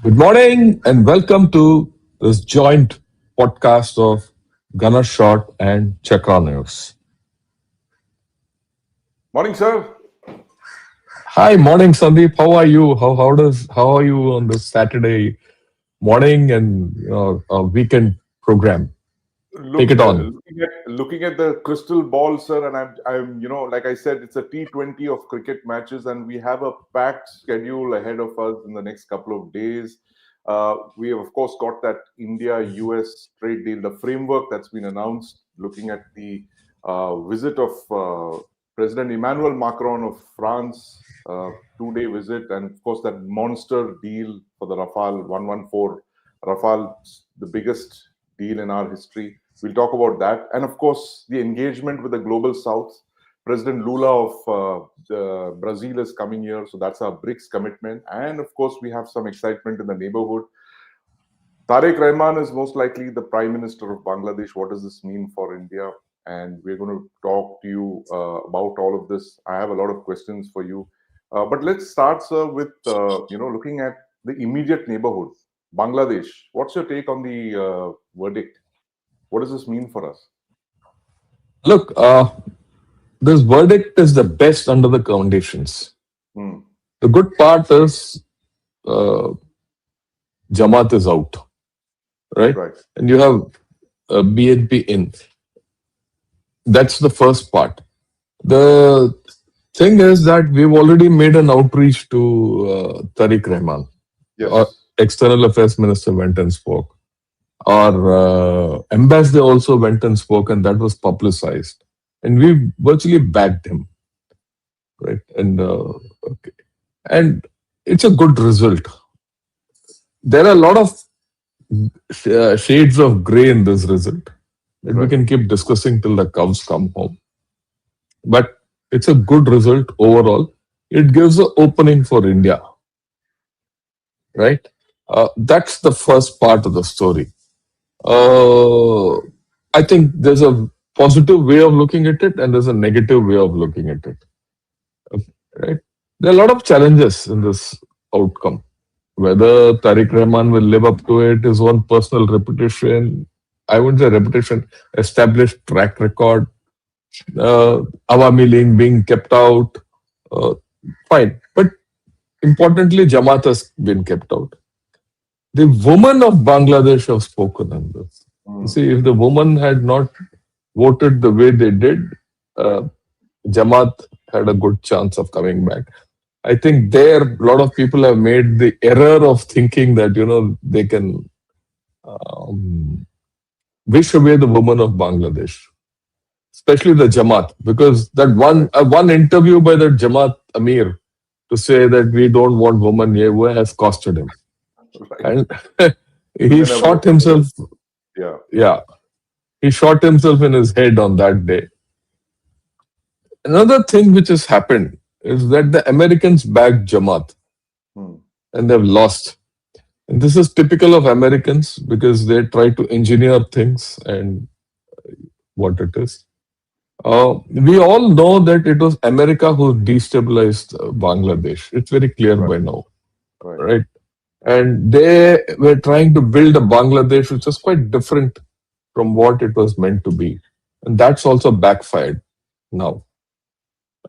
Good morning and welcome to this joint podcast of Gunner Shot and Chakra News. Morning, sir. Hi, morning Sandeep. How are you? How are you on this Saturday morning and a weekend program? Take Look, it on. looking at the crystal ball, sir, and like I said, it's a T20 of cricket matches, and we have a packed schedule ahead of us in the next couple of days. We have, of course, got that India-US trade deal, the framework that's been announced. Looking at the visit of President Emmanuel Macron of France, 2-day visit, and of course that monster deal for the Rafale 114 Rafale, the biggest deal in our history. We'll talk about that. And of course, the engagement with the global south. President Lula of Brazil is coming here. So that's our BRICS commitment. And of course, we have some excitement in the neighborhood. Tariq Rahman is most likely the Prime Minister of Bangladesh. What does this mean for India? And we're going to talk to you about all of this. I have a lot of questions for you. But let's start, sir, with looking at the immediate neighborhood, Bangladesh. What's your take on the verdict? What does this mean for us? Look, this verdict is the best under the conditions. Hmm. The good part is uh, Jamaat is out, right? Right. And you have BNP in. That's the first part. The thing is that we've already made an outreach to Tariq Rahman. Yes. Our External Affairs Minister went and spoke. Our ambassador also went and spoke, and that was publicized. And we virtually backed him, right? And okay. And it's a good result. There are a lot of shades of gray in this result that we Right. can keep discussing till the cows come home. But it's a good result overall. It gives an opening for India, right? That's the first part of the story. I think there's a positive way of looking at it and there's a negative way of looking at it, right? There are a lot of challenges in this outcome. Whether Tariq Rahman will live up to it, his own personal reputation, I wouldn't say reputation, established track record, Awami League being kept out, uh, fine. But importantly, Jamaat has been kept out. The women of Bangladesh have spoken on this. You see, if the women had not voted the way they did, uh, Jamaat had a good chance of coming back. I think there, a lot of people have made the error of thinking that, they can wish away the women of Bangladesh, especially the Jamaat, because that one interview by the Jamaat Amir to say that we don't want women here has costed him. Right. And he Women have shot voted. himself. Yeah. Yeah, he shot himself in his head on that day. Another thing which has happened is that the Americans backed Jamaat Hmm. and they've lost. And this is typical of Americans because they try to engineer things and what it is. We all know that it was America who destabilized Bangladesh. It's very clear by now, Right. right? And they were trying to build a Bangladesh which was quite different from what it was meant to be. And that's also backfired now.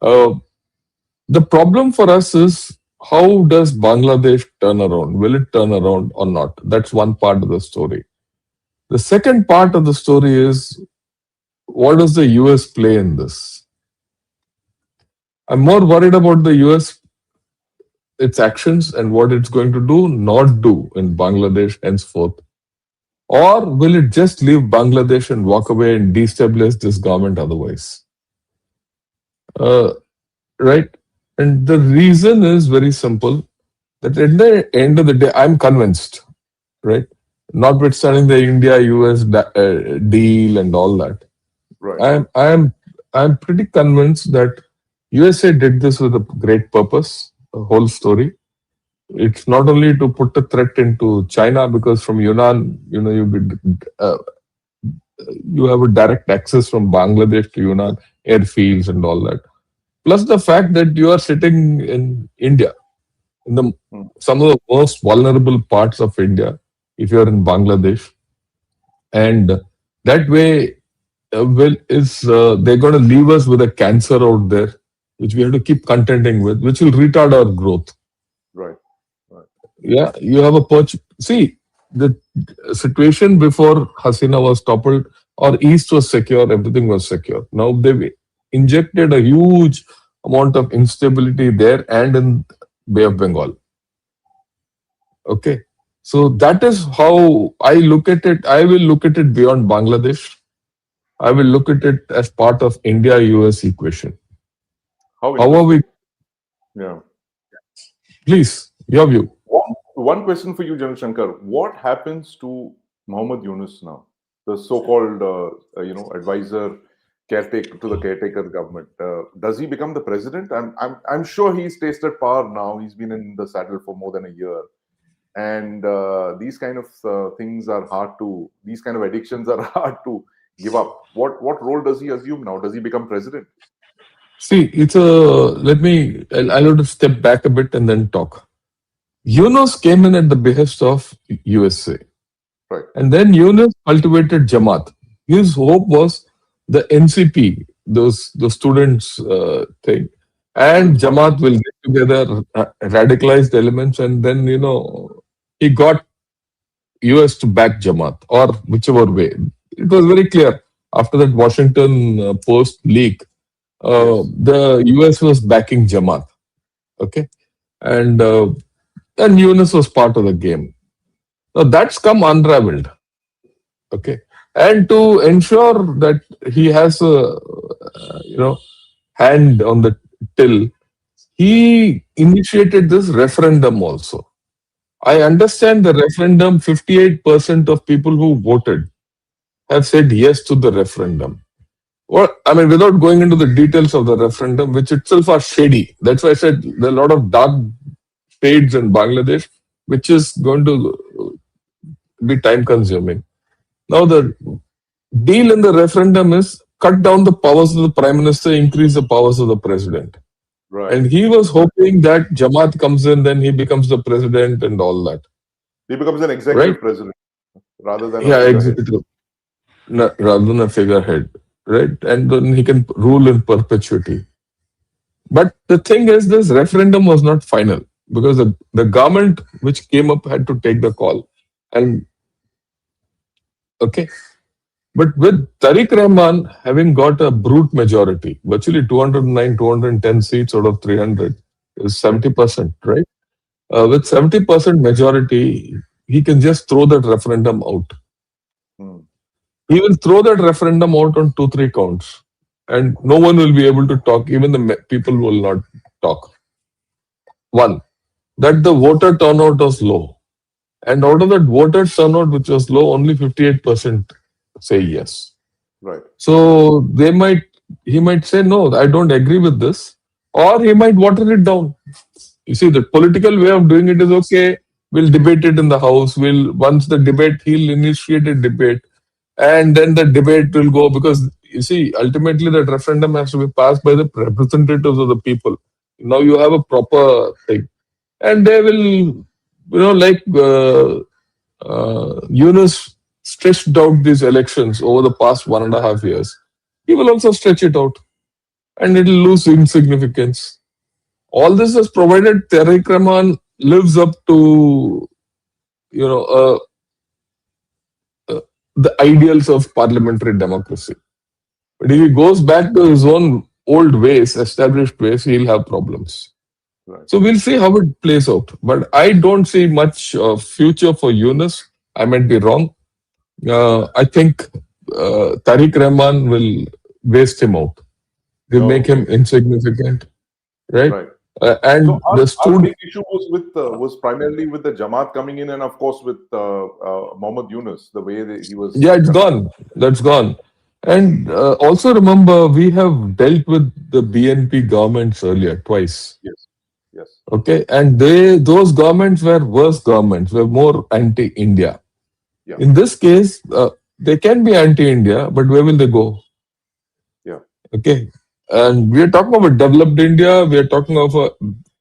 The problem for us is how does Bangladesh turn around? Will it turn around or not? That's one part of the story. The second part of the story is what does the US play in this? I'm more worried about the US, its actions, and what it's going to do, not do in Bangladesh henceforth. Or will it just leave Bangladesh and walk away and destabilize this government otherwise? Right? And the reason is very simple that at the end of the day, I'm convinced, right? Notwithstanding the India-US deal and all that, Right. I'm pretty convinced that USA did this with a great purpose. The whole story. It's not only to put a threat into China because from Yunnan, you have a direct access from Bangladesh to Yunnan airfields and all that. Plus the fact that you are sitting in India, in the mm, some of the most vulnerable parts of India, if you are in Bangladesh, and that way will is they're going to leave us with a cancer out there, which we have to keep contending with, which will retard our growth. right, right. Yeah, you have a perch. See, the situation before Hasina was toppled, or East was secure, everything was secure. Now they've injected a huge amount of instability there and in Bay of Bengal. Okay. So that is how I look at it. I will look at it beyond Bangladesh. I will look at it as part of India-US equation. How How are we? interesting. Yeah. Please, your view. One question for you, General Shankar. What happens to Mohammed Yunus now, the so-called, advisor caretaker to the caretaker government? Does he become the president? I'm sure he's tasted power now. He's been in the saddle for more than a year, and these kind of things are hard to. These kind of addictions are hard to give up. What role does he assume now? Does he become president? See, it's a. Let me. I'll have to step back a bit and then talk. Yunus came in at the behest of USA. Right. And then Yunus cultivated Jamaat. His hope was the NCP, the students thing, and Jamaat will get together radicalized elements, and then he got US to back Jamaat or whichever way. It was very clear after that Washington Post leak. Yes. The US was backing Jamaat. Okay, and Yunus was part of the game. Now that's come unraveled. Okay, and to ensure that he has a hand on the till, he initiated this referendum also. I understand the referendum. 58% of people who voted have said yes to the referendum. Well, I mean, without going into the details of the referendum, which itself are shady. That's why I said there are a lot of dark shades in Bangladesh, which is going to be time consuming. Now, the deal in the referendum is cut down the powers of the prime minister, increase the powers of the president. Right. And he was hoping that Jamaat comes in, then he becomes the president and all that. He becomes an Right? executive president rather than a Yeah, figurehead. executive, rather than a figurehead. Right? And then he can rule in perpetuity. But the thing is, this referendum was not final because the government which came up had to take the call. And okay, but with Tariq Rahman having got a brute majority, virtually 209, 210 seats out of 300 is 70%, right? With 70% majority, he can just throw that referendum out. Hmm. He will throw that referendum out on 2, 3 counts, and no one will be able to talk. Even the people will not talk. One, that the voter turnout was low. And out of that voter turnout, which was low, only 58% say yes. Right. So he might say, no, I don't agree with this, or he might water it down. You see, the political way of doing it is okay. We'll debate it in the house. Once the debate, he'll initiate a debate, and then the debate will go because you see, ultimately that referendum has to be passed by the representatives of the people. Now you have a proper thing, and they will, like Yunus stretched out these elections over the past 1.5 years. He will also stretch it out, and it will lose insignificance. All this is provided Tariq Rahman lives up to, you know, uh, the ideals of parliamentary democracy. But if he goes back to his own old ways, established ways, he'll have problems. Right. So we'll see how it plays out. But I don't see much future for Yunus. I might be wrong. I think Tariq Rahman will waste him out. They'll make him Okay. insignificant, right? Right. And So the our student, big issue was primarily with the Jamaat coming in, and of course with Mohammed Yunus, the way that he was yeah, it's conducting. gone. That's gone. And also remember, we have dealt with the BNP governments earlier twice. Yes. Yes. Okay, and those governments were worse governments, were more anti-India. Yeah. In this case, they can be anti-India, but where will they go? Yeah. Okay, and we are talking about developed India. We are talking of a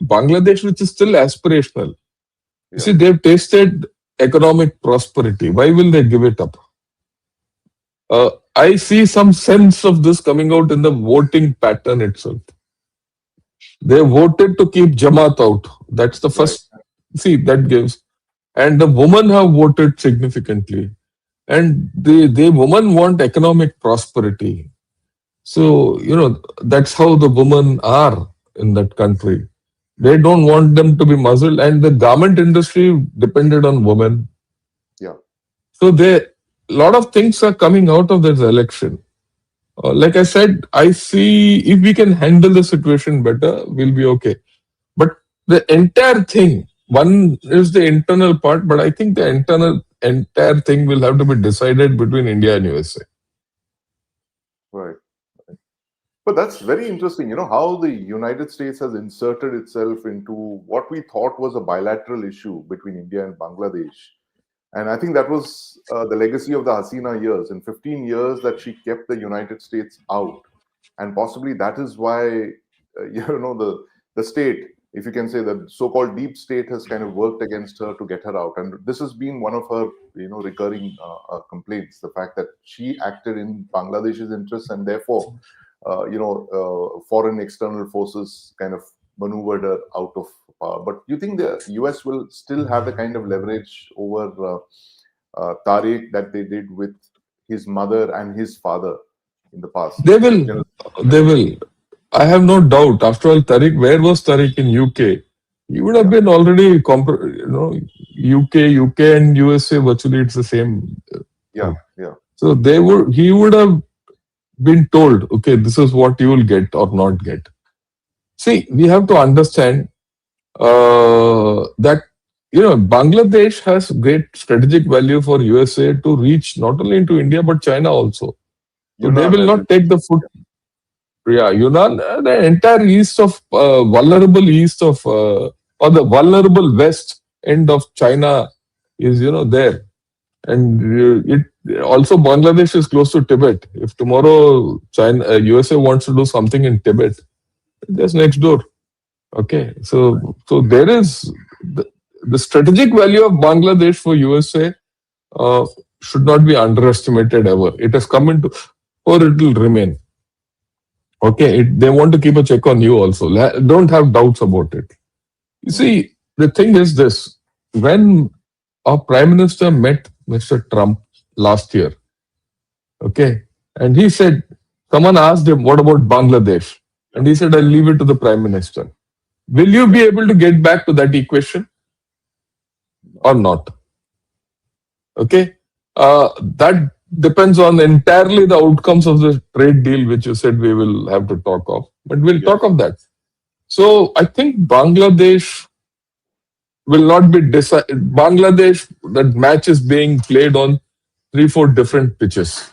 Bangladesh, which is still aspirational. You Yeah. see, they've tasted economic prosperity. Why will they give it up? I see some sense of this coming out in the voting pattern itself. They voted to keep Jamaat out. That's the Right. first. See, that gives. And the women have voted significantly. And the women want economic prosperity. So, that's how the women are in that country. They don't want them to be muzzled. And the garment industry depended on women. Yeah. So, a lot of things are coming out of this election. Like I said, I see if we can handle the situation better, we'll be okay. But the entire thing, one is the internal part, but I think the entire thing will have to be decided between India and USA. Right. But that's very interesting, how the United States has inserted itself into what we thought was a bilateral issue between India and Bangladesh. And I think that was the legacy of the Hasina years. In 15 years, that she kept the United States out, and possibly that is why the state, if you can say, the so-called deep state, has kind of worked against her to get her out. And this has been one of her recurring complaints: the fact that she acted in Bangladesh's interests, and therefore foreign external forces kind of maneuvered her out of power. But you think the US will still have the kind of leverage over Tariq that they did with his mother and his father in the past? They will. They will. I have no doubt. After all, Tariq, where was Tariq in UK? He would have Yeah, been already, UK and USA, virtually it's the same. yeah, yeah. So he would have been told, okay, this is what you will get or not get. See, we have to understand that Bangladesh has great strategic value for USA to reach not only into India but China also. So they Yunnan, will as not in, take the foot. Yeah, Yunnan, the entire east of vulnerable east of or the vulnerable west end of China is there, and it also Bangladesh is close to Tibet. If tomorrow China USA wants to do something in Tibet, just next door. Okay, so there is the strategic value of Bangladesh for USA should not be underestimated ever. It has come into, or it will remain. Okay, they want to keep a check on you also. Don't have doubts about it. You see, the thing is this: when our Prime Minister met Mr. Trump last year, okay, and he said, someone asked him, "What about Bangladesh?" And he said, "I'll leave it to the Prime Minister." Will you be able to get back to that equation or not? Okay. That depends on entirely the outcomes of the trade deal, which you said we will have to talk of. But we'll talk yes, of that. So I think Bangladesh will not be decided. Bangladesh, that match is being played on 3, 4 different pitches.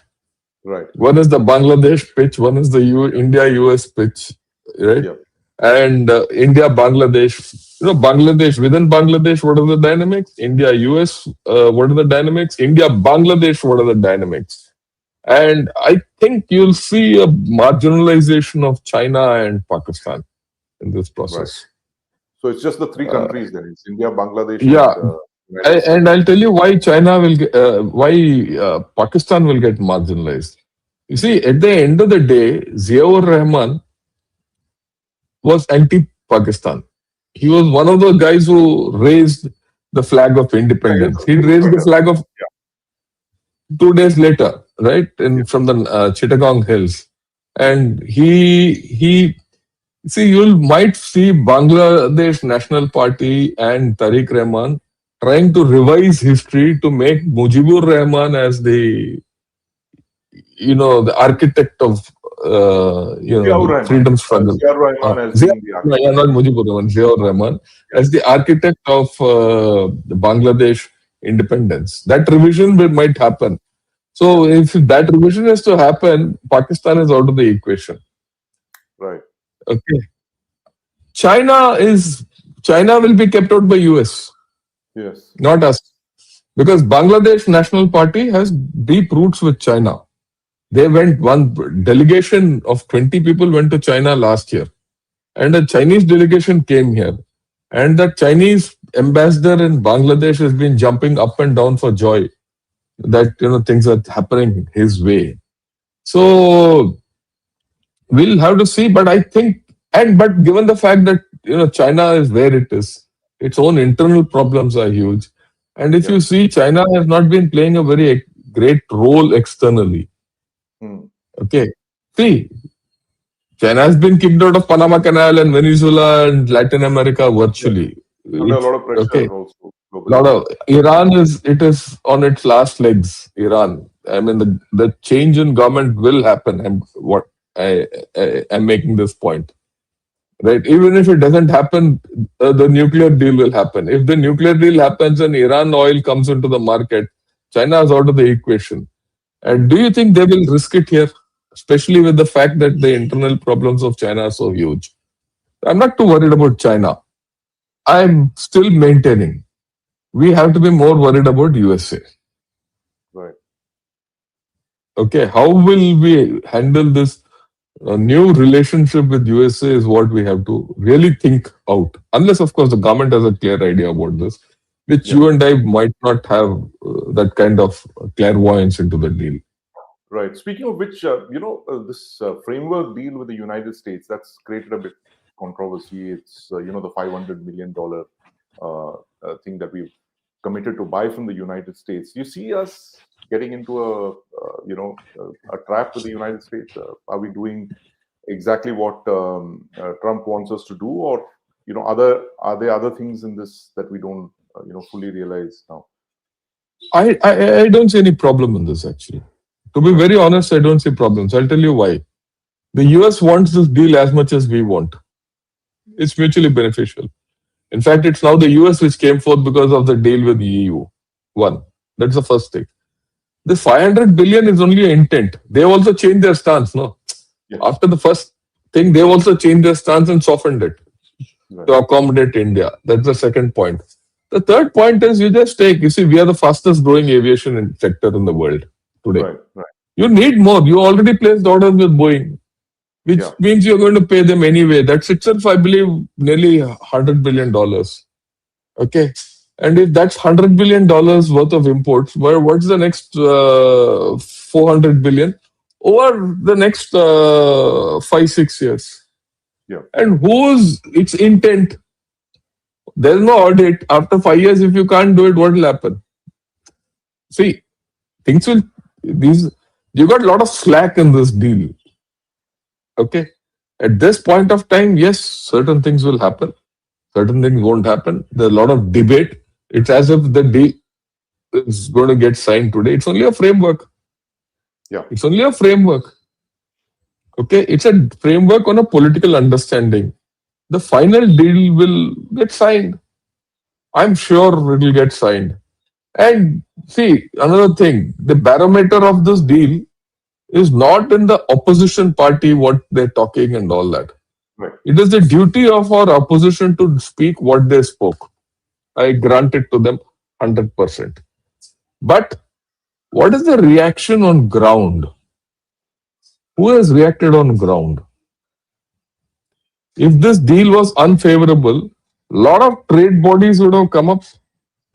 right. One is the Bangladesh pitch, one is the India US pitch, right? Yeah, And India Bangladesh. Bangladesh, within Bangladesh, what are the dynamics? India US, what are the dynamics? India Bangladesh, what are the dynamics? And I think you'll see a marginalization of China and Pakistan in this right. process. So it's just the three countries then. It's India, Bangladesh, Yeah, and United and States. I'll tell you why China will get, why Pakistan will get marginalized. You see, at the end of the day, Ziaur Rahman was anti-Pakistan. He was one of the guys who raised the flag of Yeah, independence. He he was raised quite the flag of yeah, 2 days later, right, yeah, from the Chittagong Hills, and he see you might see Bangladesh National Party and Tariq Rahman trying to revise history to make Mujibur Rahman as the architect of Ziaur the Rahman. freedom struggle. Ziaur Rahman has Zia, been the yeah, architect. not Mujibur Rahman, Ziaur Rahman Yeah, as the architect of the Bangladesh independence. That revision might happen. yeah, So if that revision is to happen, Pakistan is out of the equation. right. Okay, China will be kept out by US, Yes, not us, because Bangladesh National Party has deep roots with China. They went one delegation of 20 people went to China last year, and a Chinese delegation came here. And the Chinese ambassador in Bangladesh has been jumping up and down for joy that things are happening his way. So we'll have to see, but I think, and but given the fact that China is where it is, its own internal problems are huge, and if Yeah. you see, China has not been playing a very great role externally. Hmm. Okay, see, China has been kicked out of Panama Canal and Venezuela and Latin America Yeah. virtually. Under a It's lot of okay. pressure also Lot globally. of Iran is on its last legs. Iran. I mean, the change in government will happen. I'm making this point, right? Even if it doesn't happen, the nuclear deal will happen. If the nuclear deal happens and Iran oil comes into the market, China is out of the equation. Hmm. And do you think they will risk it here, especially with the fact that the internal problems of China are so huge? I'm not too worried about China. I'm still maintaining we have to be more worried about USA. Right. Okay, how will we handle this new relationship with USA is what we have to really think out. Unless, of course, the government has a clear idea about this, which Yeah. you and I might not have that kind of clairvoyance into the deal. Right. Speaking of which, this framework deal with the United States that's created a bit controversy. It's the $500 million thing that we've committed to buy from the United States. You see us getting into a trap with the United States? Are we doing exactly what Trump wants us to do, or are there other things in this that we don't fully realize now? I don't see any problem in this actually. To be Right. very honest, I don't see problems. I'll tell you why. The US wants this deal as much as we want. It's mutually beneficial. In fact, it's now the US which came forth because of the deal with the EU. One. That's the first thing. This 500 billion is only an intent. They also changed their stance, no? Yeah. After the first thing, they also changed their stance and softened it Right. to accommodate India. That's the second point. The third point is you see, we are the fastest growing aviation sector in the world today. Right. Right. You need more. You already placed orders with Boeing, which Yeah. means you're going to pay them anyway. That's itself, I believe, nearly $100 billion. Okay. And if that's $100 billion worth of imports, what's the next 400 billion over the next 5, 6 years? Yeah. And whose its intent? There's no audit. After 5 years, if you can't do it, what will happen? See, things will these you got a lot of slack in this deal. Okay. At this point of time, yes, certain things will happen, certain things won't happen. There's a lot of debate. It's as if the deal is going to get signed today. It's only a framework. Yeah. It's only a framework. Okay. It's a framework on a political understanding. The final deal will get signed. I'm sure it will get signed. And see, another thing, the barometer of this deal is not in the opposition party, what they're talking and all that. Right. It is the duty of our opposition to speak what they spoke. I grant it to them 100%. But what is the reaction on ground? Who has reacted on ground? If this deal was unfavorable, a lot of trade bodies would have come up,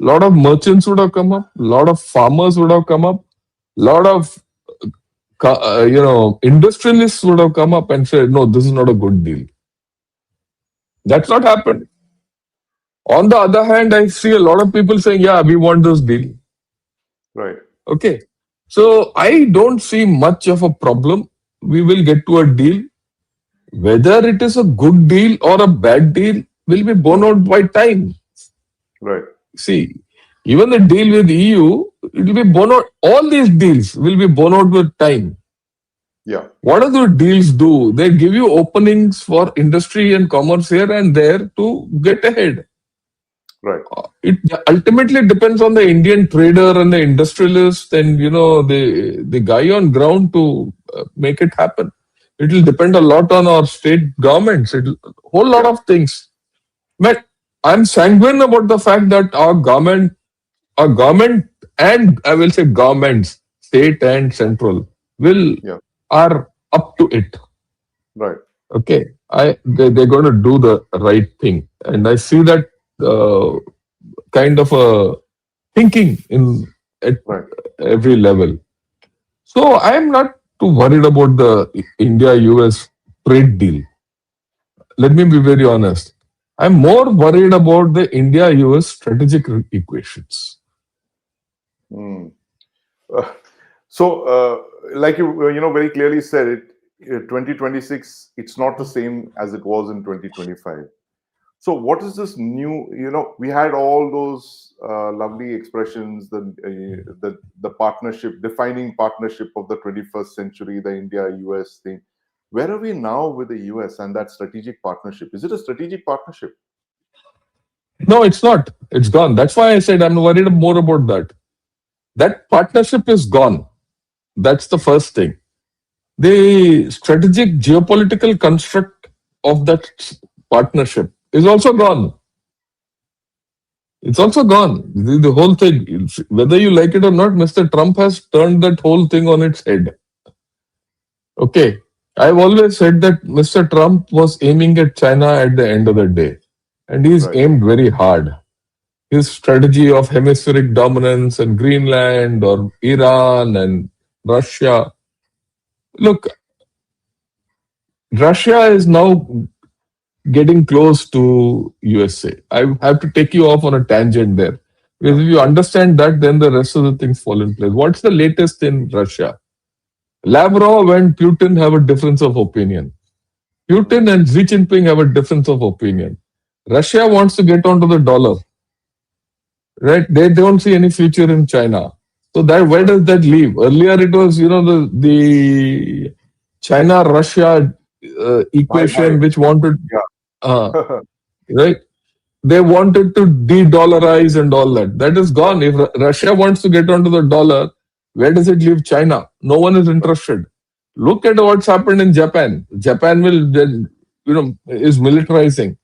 a lot of merchants would have come up, a lot of farmers would have come up, a lot of industrialists would have come up and said, no, this is not a good deal. That's not happened. On the other hand, I see a lot of people saying, yeah, we want this deal. Right. Okay. So I don't see much of a problem. We will get to a deal. Whether it is a good deal or a bad deal will be borne out by time. Right. See, even the deal with EU, it will be borne out. All these deals will be borne out with time. Yeah. What do the deals do? They give you openings for industry and commerce here and there to get ahead. Right. It ultimately depends on the Indian trader and the industrialist and the guy on ground to make it happen. It will depend a lot on our state governments. Whole lot of things. But I'm sanguine about the fact that our government, and I will say governments, state and central, will Yeah. are up to it. Right. Okay. they're going to do the right thing, and I see that uh, kind of a thinking in at Right. every level. So I am not too worried about the India-US trade deal. Let me be very honest. I'm more worried about the India-US strategic equations. Hmm. Uh, so, like you very clearly said, 2026, it's not the same as it was in 2025. So, what is this new? We had all those lovely expressions, the partnership, defining partnership of the 21st century, the India-US thing. Where are we now with the US and that strategic partnership? Is it a strategic partnership? No, it's not. It's gone. That's why I said I'm worried more about that. That partnership is gone. That's the first thing. The strategic geopolitical construct of that partnership is also gone. It's also gone. The whole thing, whether you like it or not, Mr. Trump has turned that whole thing on its head. Okay. I've always said that Mr. Trump was aiming at China at the end of the day, and he's Right. aimed very hard. His strategy of hemispheric dominance and Greenland or Iran and Russia. Look, Russia is now getting close to USA. I have to take you off on a tangent there. Because if you understand that, then the rest of the things fall in place. What's the latest in Russia? Lavrov and Putin have a difference of opinion. Mm. Putin and Xi Jinping have a difference of opinion. Russia wants to get onto the dollar, right? They don't see any future in China. So that where Right. does that leave? Earlier it was, the China Russia My, equation which wanted, uh, yeah. right? They wanted to de-dollarize and all that. That is gone. If Russia wants to get onto the dollar, where does it leave China? No one is interested. Look at what's happened in Japan. Japan will then, is militarizing.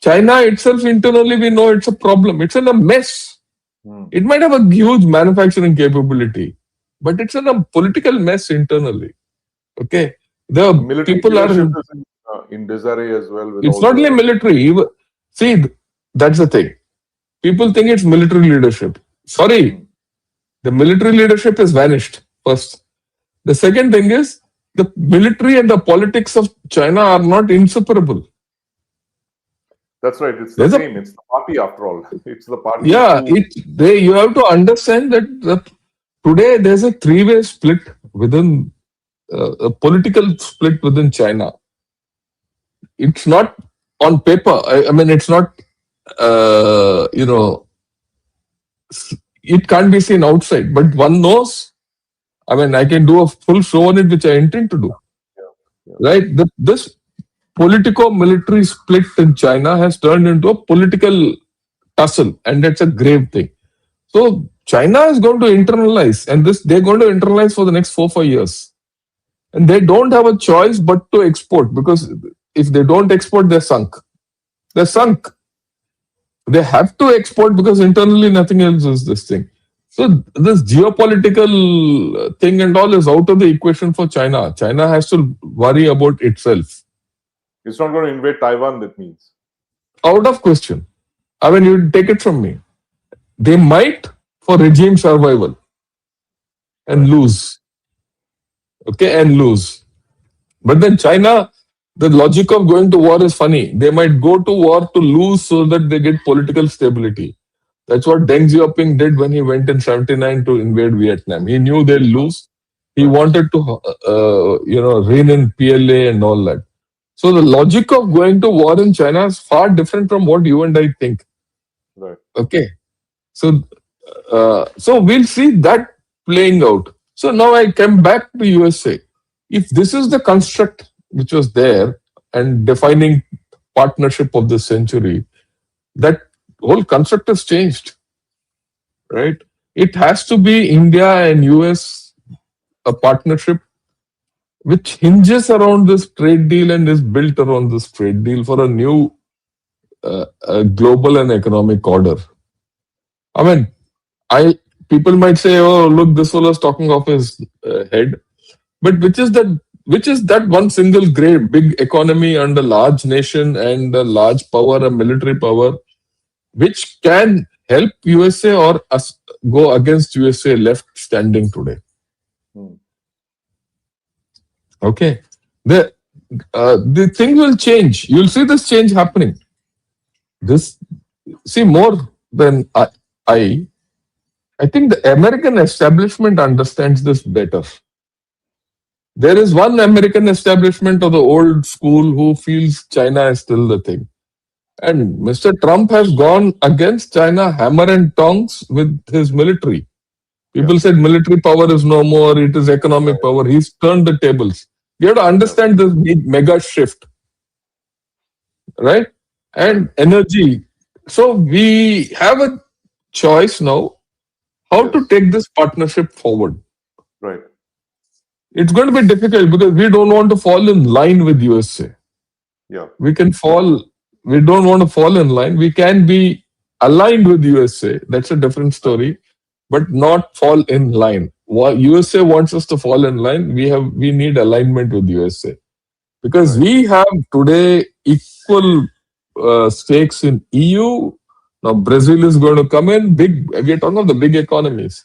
China itself internally, we know it's a problem. It's in a mess. Hmm. It might have a huge manufacturing capability, but it's in a political mess internally. Okay, the Military people are. leadership is in disarray as well with It's all not only the. military. See, that's the thing. People think it's military leadership. Sorry, Hmm. the military leadership has vanished. First, the second thing is the military and the politics of China are not inseparable. That's right. It's the There's a same. It's the party after all. It's the party yeah. who. You have to understand that today there's a three-way split within a political split within China. It's not on paper. I mean, it's not. It can't be seen outside, but one knows. I mean, I can do a full show on it, which I intend to do. Yeah, yeah. Right? This politico-military split in China has turned into a political tussle, and that's a grave thing. So China is going to internalize, and this they're going to internalize for the next 4 5 years, and they don't have a choice but to export because if they don't export, they're sunk. They're sunk. They have to export because internally nothing else is this thing. So this geopolitical thing and all is out of the equation for China. China has to worry about itself. It's not going to invade Taiwan, that means. Out of question. I mean, you take it from me. They might for regime survival and Right. lose. Okay, and lose. But then China, the logic of going to war is funny. They might go to war to lose so that they get political stability. That's what Deng Xiaoping did when he went in '79 to invade Vietnam. He knew they'll lose. He Right. wanted to, rein in PLA and all that. So the logic of going to war in China is far different from what you and I think. Right. Okay, so we'll see that playing out. So now I come back to USA. If this is the construct which was there and defining partnership of the century, that whole construct has changed, right? It has to be India and US a partnership which hinges around this trade deal and is built around this trade deal for a new global and economic order. I mean, I people might say, "Oh, look, this fellow is talking off his head," but which is that one single great big economy and a large nation and a large power, a military power, which can help USA or us go against USA left standing today. Hmm. Okay, the the thing will change. You'll see this change happening. This see more than I. I think the American establishment understands this better. There is one American establishment of the old school who feels China is still the thing. And Mr. Trump has gone against China hammer and tongs with his military. Yeah. People said military power is no more, it is economic power. He's turned the tables. You have to Yeah. understand this big mega shift, right? Right. And energy. So we have a choice now how to Yes. take this partnership forward. Right. It's going to be difficult because we don't want to fall in line with USA. Yeah. We can fall, we don't want to fall in line. We can be aligned with USA. That's a different story, but not fall in line. What USA wants us to fall in line, we need alignment with USA because Right. we have today equal stakes in EU. Now Brazil is going to come in big. We are talking of the big economies.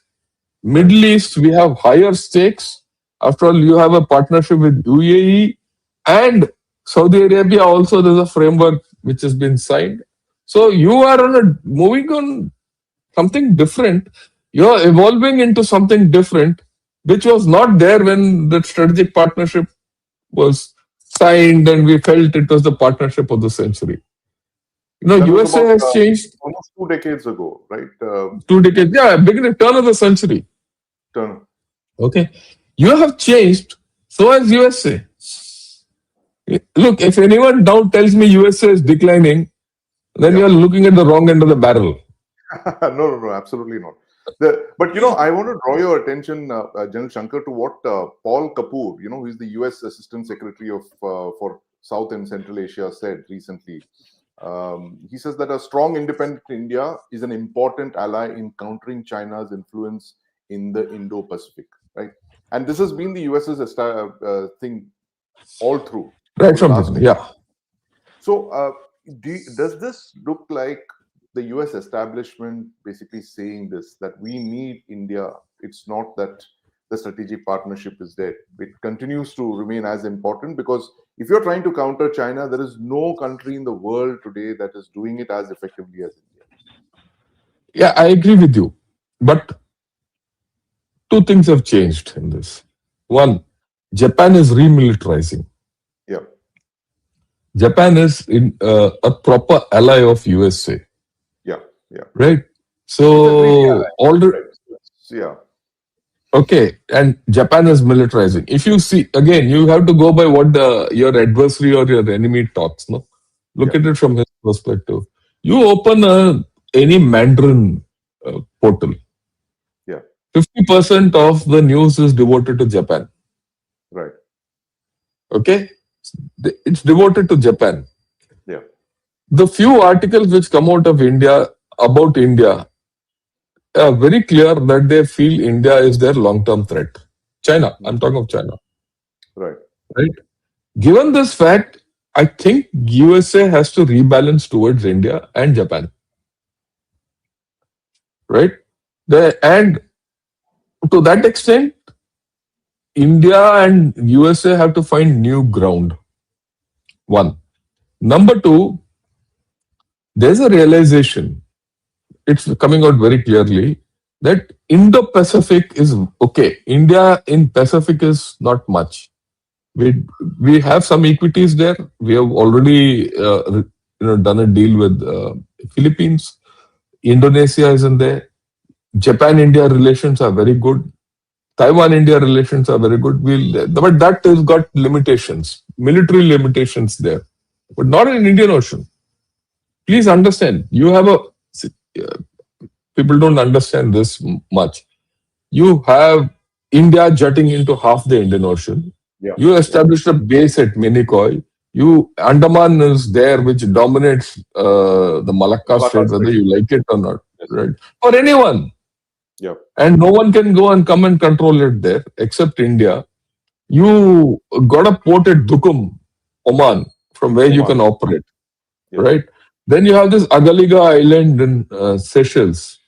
Right. Middle East, we have higher stakes. After all, you have a partnership with UAE and Saudi Arabia. Also, there's a framework which has been signed. So you are moving on something different. You are evolving into something different, which was not there when the strategic partnership was signed, and we felt it was the partnership of the century. That was USA about has changed almost 2 decades ago, right? 2 decades. Yeah, beginning turn of the century. Turn. Okay. You have changed, so has USA. Look, if anyone now tells me USA is declining, then Yeah. you're looking at the wrong end of the barrel. No, absolutely not. But I want to draw your attention, General Shankar, to what Paul Kapoor, who is the U.S. Assistant Secretary of for South and Central Asia, said recently. He says that a strong, independent India is an important ally in countering China's influence in the Indo-Pacific, right? And this has been the US's thing all through Right for the from the last beginning. 10 years. Yeah. So, does this look like the US establishment basically saying this, that we need India? It's not that the strategic partnership is dead. It continues to remain as important because if you're trying to counter China, there is no country in the world today that is doing it as effectively as India. Yeah, I agree with you. But two things have changed in this. One, Japan is remilitarizing. Yeah, Japan is a proper ally of USA, yeah, yeah. right? It's a treaty So, ally, already, right? Yeah, okay, and Japan is militarizing. If you see, again, you have to go by what your adversary or your enemy talks, no? Look yeah, at it from his perspective. You open any Mandarin portal, yeah, 50% of the news is devoted to Japan. right. Okay? It's devoted to Japan. Yeah, The few articles which come out of India about India are very clear that they feel India is their long-term threat. China, I'm talking of China, right. right? Given this fact, I think USA has to rebalance towards India and Japan, right? And to that extent, India and USA have to find new ground. One. Number two, there's a realization, it's coming out very clearly, that Indo-Pacific is okay. India in Pacific is not much. We we have some equities there. We have already done a deal with Philippines. Indonesia is in there. Japan-India relations are very good. Taiwan-India relations are very good. But that has got limitations, military limitations there, but not in Indian Ocean. Please understand. You have a people don't understand this much. You have India jutting into half the Indian Ocean. Yeah, You yeah, established a base at Minicoy. You Andaman is there, which dominates the Malacca Malacca Strait, whether Strait. you like it or not, Yes. right? For anyone, Yeah, and no one can go and come and control it there except India. You got a port at Dukum, Oman, from where you Oman. can operate, Yes. right? Then you have this Agaliga Island in Seychelles,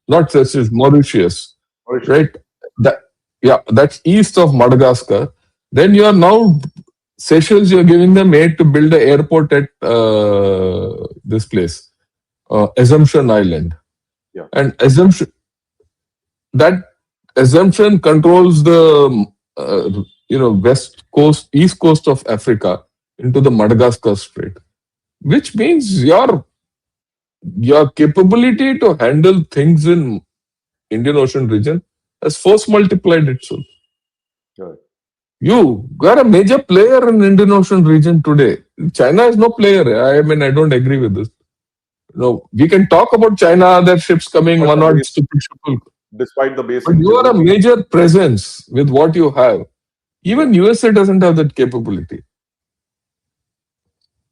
not Seychelles, Mauritius, Mauritius. right? That yeah, that's east of Madagascar. Then you are now Seychelles. You are giving them aid to build an airport at this place, Assumption Island, Yeah. and that Assumption controls the west coast, east coast of Africa into the Madagascar Strait, which means your capability to handle things in Indian Ocean region has force multiplied itself. Right. You got a major player in Indian Ocean region today. China is no player. I mean, I don't agree with this. No, we can talk about China, their ships coming, But one the odd base, stupid ship, despite the base but in you are a Djibouti, major presence with what you have. yeah, Even USA doesn't have that capability.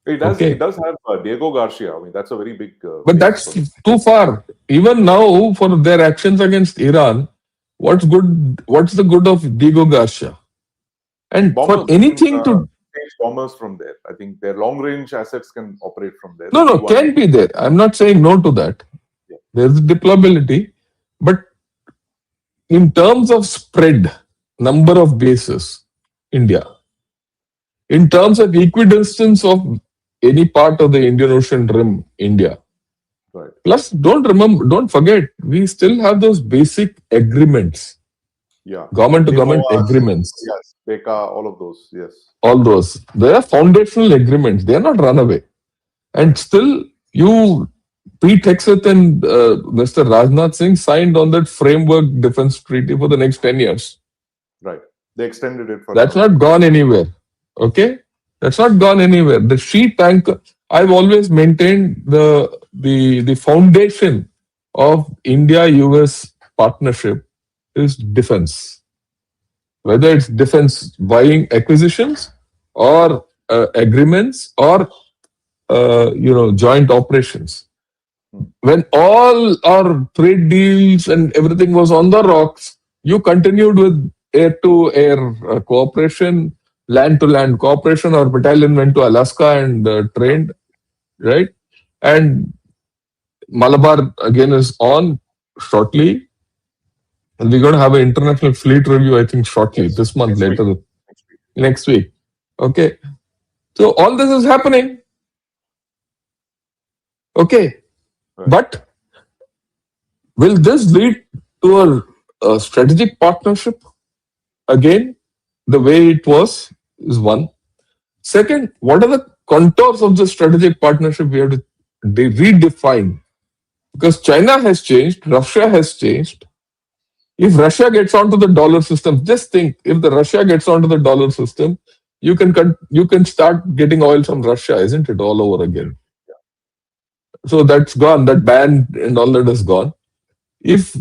it does. It Okay. does have Diego Garcia. I mean, that's a very big But base that's for them. too far. Even now, for their actions against Iran, what's good? What's the good of Diego Garcia? And for Bombers, they can anything to change bombers from there. I think their long range assets can operate from there. The no, no, B-1. can be there. I'm not saying no to that. Yeah. There's deployability, but in terms of spread, number of bases, India. In terms of equidistance of any part of the Indian Ocean rim, India. Right. Plus, don't forget, we still have those basic agreements, Yeah. government to government Nimoas, agreements, yes. Beka, all of those. Yes. all those. They are foundational agreements. They are not runaway. And Right. still, Pete Hegseth and Mr. Rajnath Singh signed on that framework defense treaty for the next 10 years. Right. They extended it for That's another not 10 years. gone anywhere. Okay? That's not gone anywhere. The sheet tanker, I've always maintained the foundation of India-US partnership is defense. Whether it's defense buying acquisitions or agreements or joint operations. Hmm. When all our trade deals and everything was on the rocks, you continued with air-to-air cooperation, land-to-land cooperation. Our battalion went to Alaska and trained, right? And Malabar again is on shortly. And we're going to have an international fleet review, I think, shortly, Yes. this month, Next week. later, Next week. next week. Okay. So all this is happening. Okay. Right. But will this lead to a strategic partnership? Again, the way it was is one. Second, what are the contours of the strategic partnership we have to redefine? Because China has changed, Russia has changed. If Russia gets onto the dollar system, just think if the Russia gets onto the dollar system, you can start getting oil from Russia, isn't it? All over again. So that's gone. That ban and all that is gone. If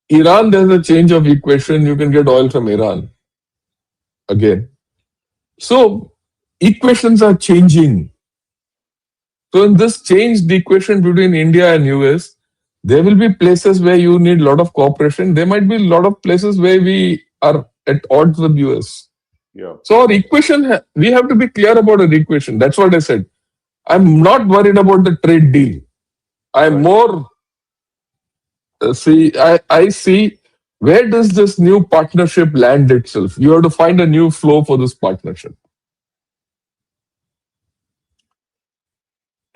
Iran, there's a change of equation, you can get oil from Iran again. So equations are changing. So in this changed equation between India and US, there will be places where you need a lot of cooperation. There might be a lot of places where we are at odds with US. Yeah. So our equation, we have to be clear about our equation. That's what I said. I'm not worried about the trade deal. I'm Right. more I see where does this new partnership land itself? You have to find a new flow for this partnership.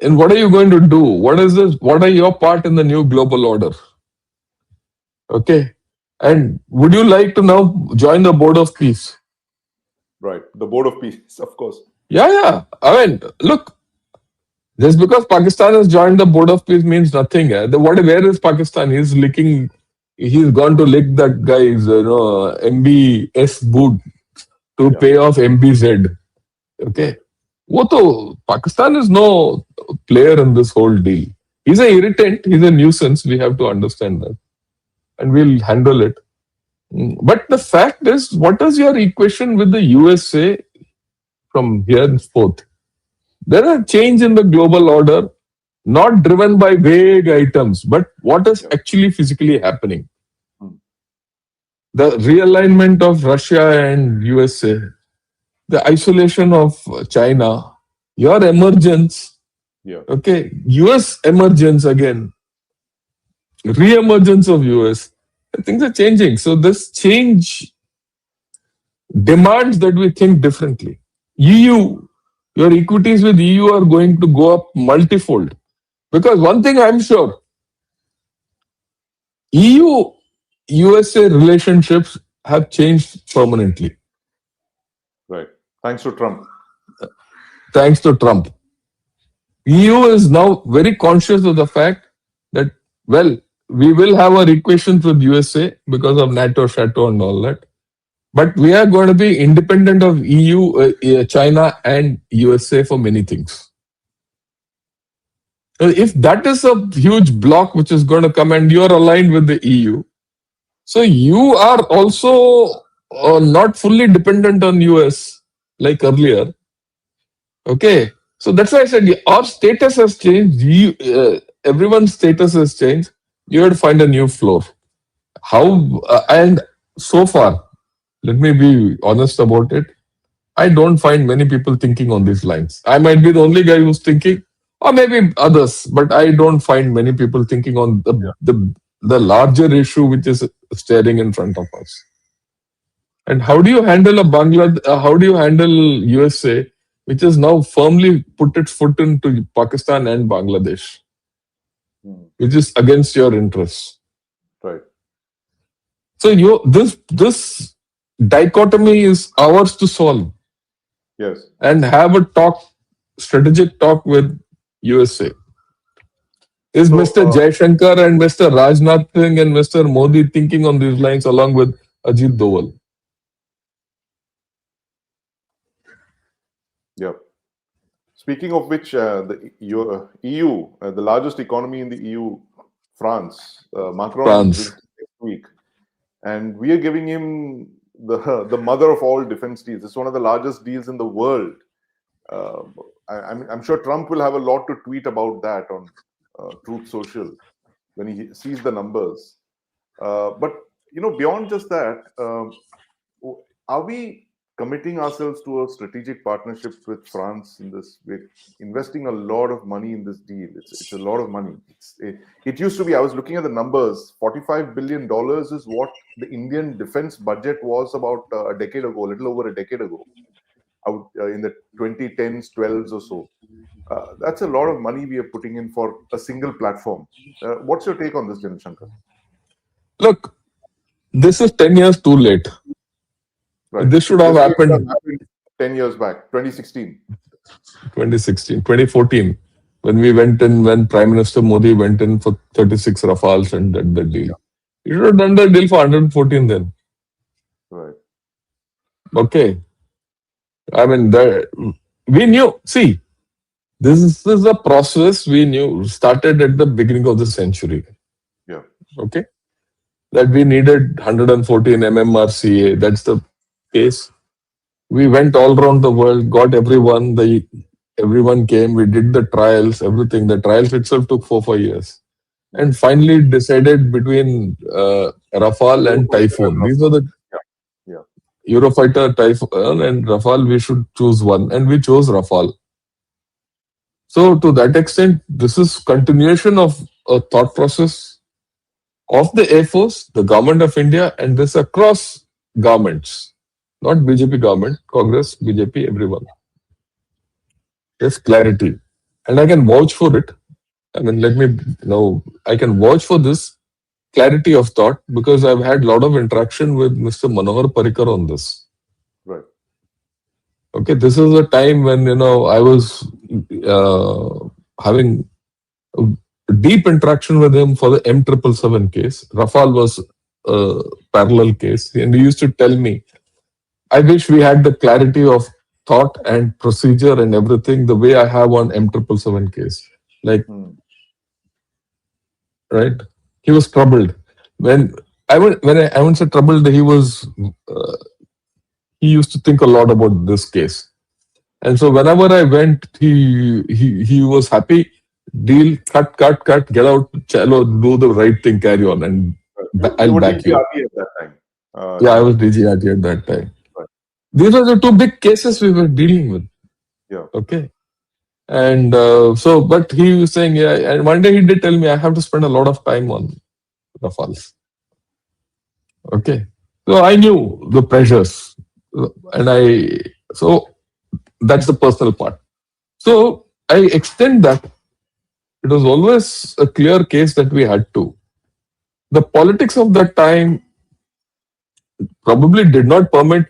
And what are you going to do? What is this? What are your part in the new global order? Okay. And would you like to now join the board of peace? Right. The Board of Peace, of course. Yeah. I mean, look, just because Pakistan has joined the board of peace means nothing. Where is Pakistan? He's gone to lick that guy's, MBS boot to Yeah. pay off MBZ. Okay. वो तो Pakistan is no player in this whole deal. He's an irritant. He's a nuisance. We have to understand that, and we'll handle it. But the fact is, what is your equation with the USA from here henceforth? There are change in the global order, not driven by vague items, but what is Yeah. actually physically happening. Hmm. the realignment of Russia and USA, the isolation of China, your emergence, Yeah. okay, US emergence again, re-emergence of US, things are changing. So this change demands that we think differently. EU, your equities with EU are going to go up multifold. Because one thing I'm sure, EU USA relationships have changed permanently Right. Thanks to Trump. thanks to Trump. EU is now very conscious of the fact that, well, we will have our equations with USA because of NATO, Shato, and all that. But we are going to be independent of EU, China, and USA for many things. If that is a huge block which is going to come and you are aligned with the EU, so you are also not fully dependent on US like earlier. Okay. So that's why I said our status has changed. Everyone's status has changed. You have to find a new floor. How, and so far, let me be honest about it. I don't find many people thinking on these lines. I might be the only guy who's thinking, or maybe others, but I don't find many people thinking on Yeah. the larger issue which is staring in front of us. And how do you handle a Bangladesh? How do you handle USA, which has now firmly put its foot into Pakistan and Bangladesh, Mm. which is against your interests? Right. So this dichotomy is ours to solve Yes. and have a strategic talk with USA. Is So, Mr. Jaishankar and Mr. Rajnath Singh and Mr. Modi thinking on these lines along with Ajit Doval? yeah. Speaking of which, EU, the largest economy in the EU, France, Macron is France. visiting next week, and we are giving him the mother of all defense deals. It's one of the largest deals in the world. Uh, I'm sure Trump will have a lot to tweet about that on Truth Social when he sees the numbers. But beyond just that, are we committing ourselves to a strategic partnership with France in this? We're investing a lot of money in this deal. It's a lot of money. It used to be. I was looking at the numbers. $45 billion is what the Indian defense budget was about a decade ago, a little over a decade ago, out in the 2010s, 12s or so. That's a lot of money we are putting in for a single platform. What's your take on this, Jan Shankar? Look, this is 10 years too late. Right. This should have This should have happened happened 10 years back, 2016. 2016, 2014, when we went in, when Prime Minister Modi went in for 36 Rafales and did the deal. You should have done the deal for 114 then. Right. Okay. I mean, we knew, see, this is a process we knew started at the beginning of the century. Yeah. Okay. That we needed 114 MMRCA. That's the case. We went all around the world, got everyone. Everyone came. We did the trials, everything. The trials itself took 4 years, and finally decided between Rafale and Eurofighter and Typhoon. These were Rafale. the Yeah. Yeah. Eurofighter, Typhoon, and Rafale. We should choose one, and we chose Rafale. So to that extent, this is continuation of a thought process of the Air Force, the government of India, and this across governments, not BJP government, Congress, BJP, everyone. There's clarity. And I can vouch for it. I mean, let me know, I can vouch for this clarity of thought because I've had a lot of interaction with Mr. Manohar Parrikar on this. Right. Okay, this is a time when, I was having a deep interaction with him for the M777 case. Rafale was a parallel case. And he used to tell me, I wish we had the clarity of thought and procedure and everything the way I have on M777 case. Like, right? He was troubled. When I wouldn't say troubled, he used to think a lot about this case. And so whenever I went, he was happy. Deal, cut, get out, chalo, do the right thing, carry on, and You I'll were back you. DPRP at that time. Yeah, I was DGRT at that time. Right. These are the two big cases we were dealing with. Yeah. Okay. And but he was saying, yeah, and one day he did tell me, I have to spend a lot of time on Rafales. Okay. So I knew the pressures. And so that's the personal part. So I extend that. It was always a clear case that we had to. The politics of that time probably did not permit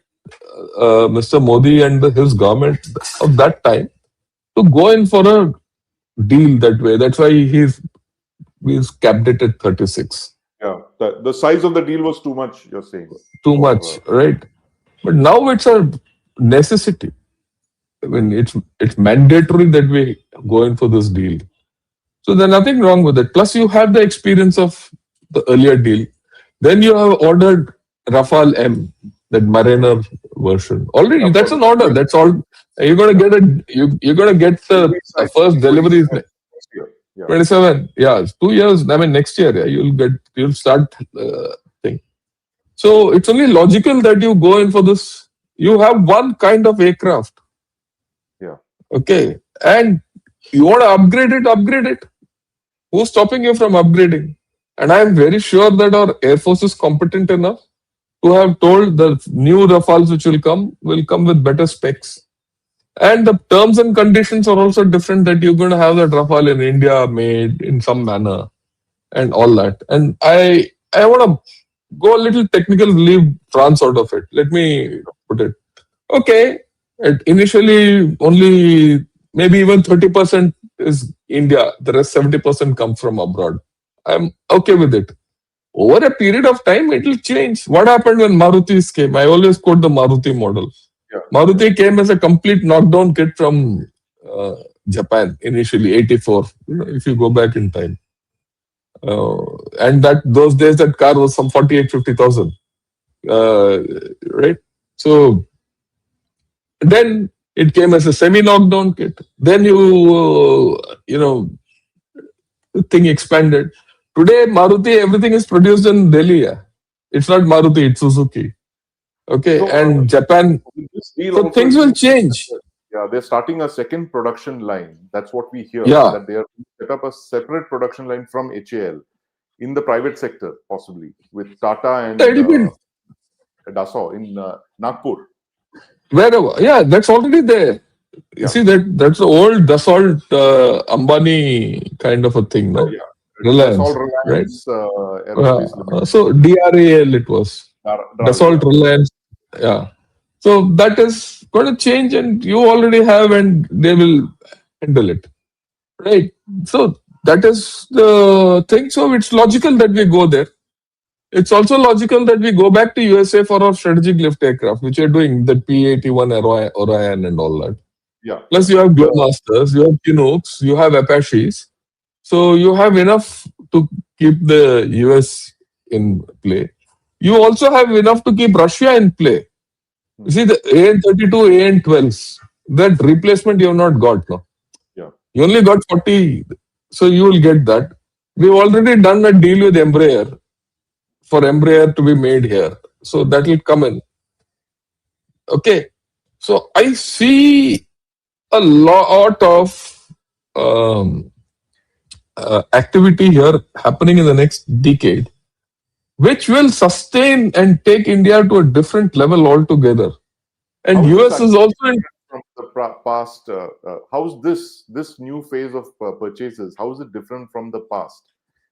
Mr. Modi and his government of that time to go in for a deal that way. That's why he's capped it at 36. Yeah. The size of the deal was too much, you're saying. Too much, right? But now it's a necessity. I mean, it's mandatory that we go in for this deal. So there's nothing wrong with it. Plus, you have the experience of the earlier deal. Then you have ordered Rafale M, that Mariner version. Already, that's an order. That's all. You're gonna get you're gonna get the first deliveries next year. Yeah. 27. Yeah, 2 years. I mean, next year. Yeah, you'll start thing. So it's only logical that you go in for this. You have one kind of aircraft. Yeah. Okay, and you want to upgrade it. Upgrade it. Who's stopping you from upgrading? And I am very sure that our Air Force is competent enough to have told the new Rafales which will come with better specs. And the terms and conditions are also different, that you're going to have that Rafale in India made in some manner and all that. And I want to go a little technical, leave France out of it. Let me put it. Okay, initially only maybe even 30% is India, the rest 70% comes from abroad. I'm okay with it. Over a period of time, it will change. What happened when Marutis came? I always quote the Maruti model. Yeah. Maruti came as a complete knockdown kit from Japan initially, 84, if you go back in time. And those days that car was some 48-50,000. Right? So then it came as a semi-knockdown kit. Then the thing expanded. Today, Maruti, everything is produced in Delhi. Yeah. It's not Maruti, it's Suzuki. Okay, So, and Japan. this deal So also things will includes- change. Yeah, they're starting a second production line. That's what we hear. Yeah. That they are set up a separate production line from HAL in the private sector, possibly with Tata and It'll be Dassault in Nagpur. wherever. Yeah, that's already there. You Yeah. see, that's the old Dassault Ambani kind of a thing, no? Yeah. Reliance, Dassault Reliance Aerospace Limited. So DRAL it was. Dassault Reliance. Yeah. So that is going to change, and you already have, and they will handle it. Right. So that is the thing. So it's logical that we go there. It's also logical that we go back to USA for our strategic lift aircraft, which are doing the P-81 Orion and all that. Yeah. Plus, you have Glowmasters, you have Chinooks, you have Apaches. So you have enough to keep the US in play. You also have enough to keep Russia in play. You see, the AN-32, AN-12s, that replacement you have not got. No? Yeah. You only got 40, so you will get that. We've already done a deal with Embraer for Embraer to be made here. So that will come in. Okay. So I see a lot of activity here happening in the next decade, which will sustain and take India to a different level altogether. And How is US that is also in. from the past. How's this new phase of purchases? How is it different from the past?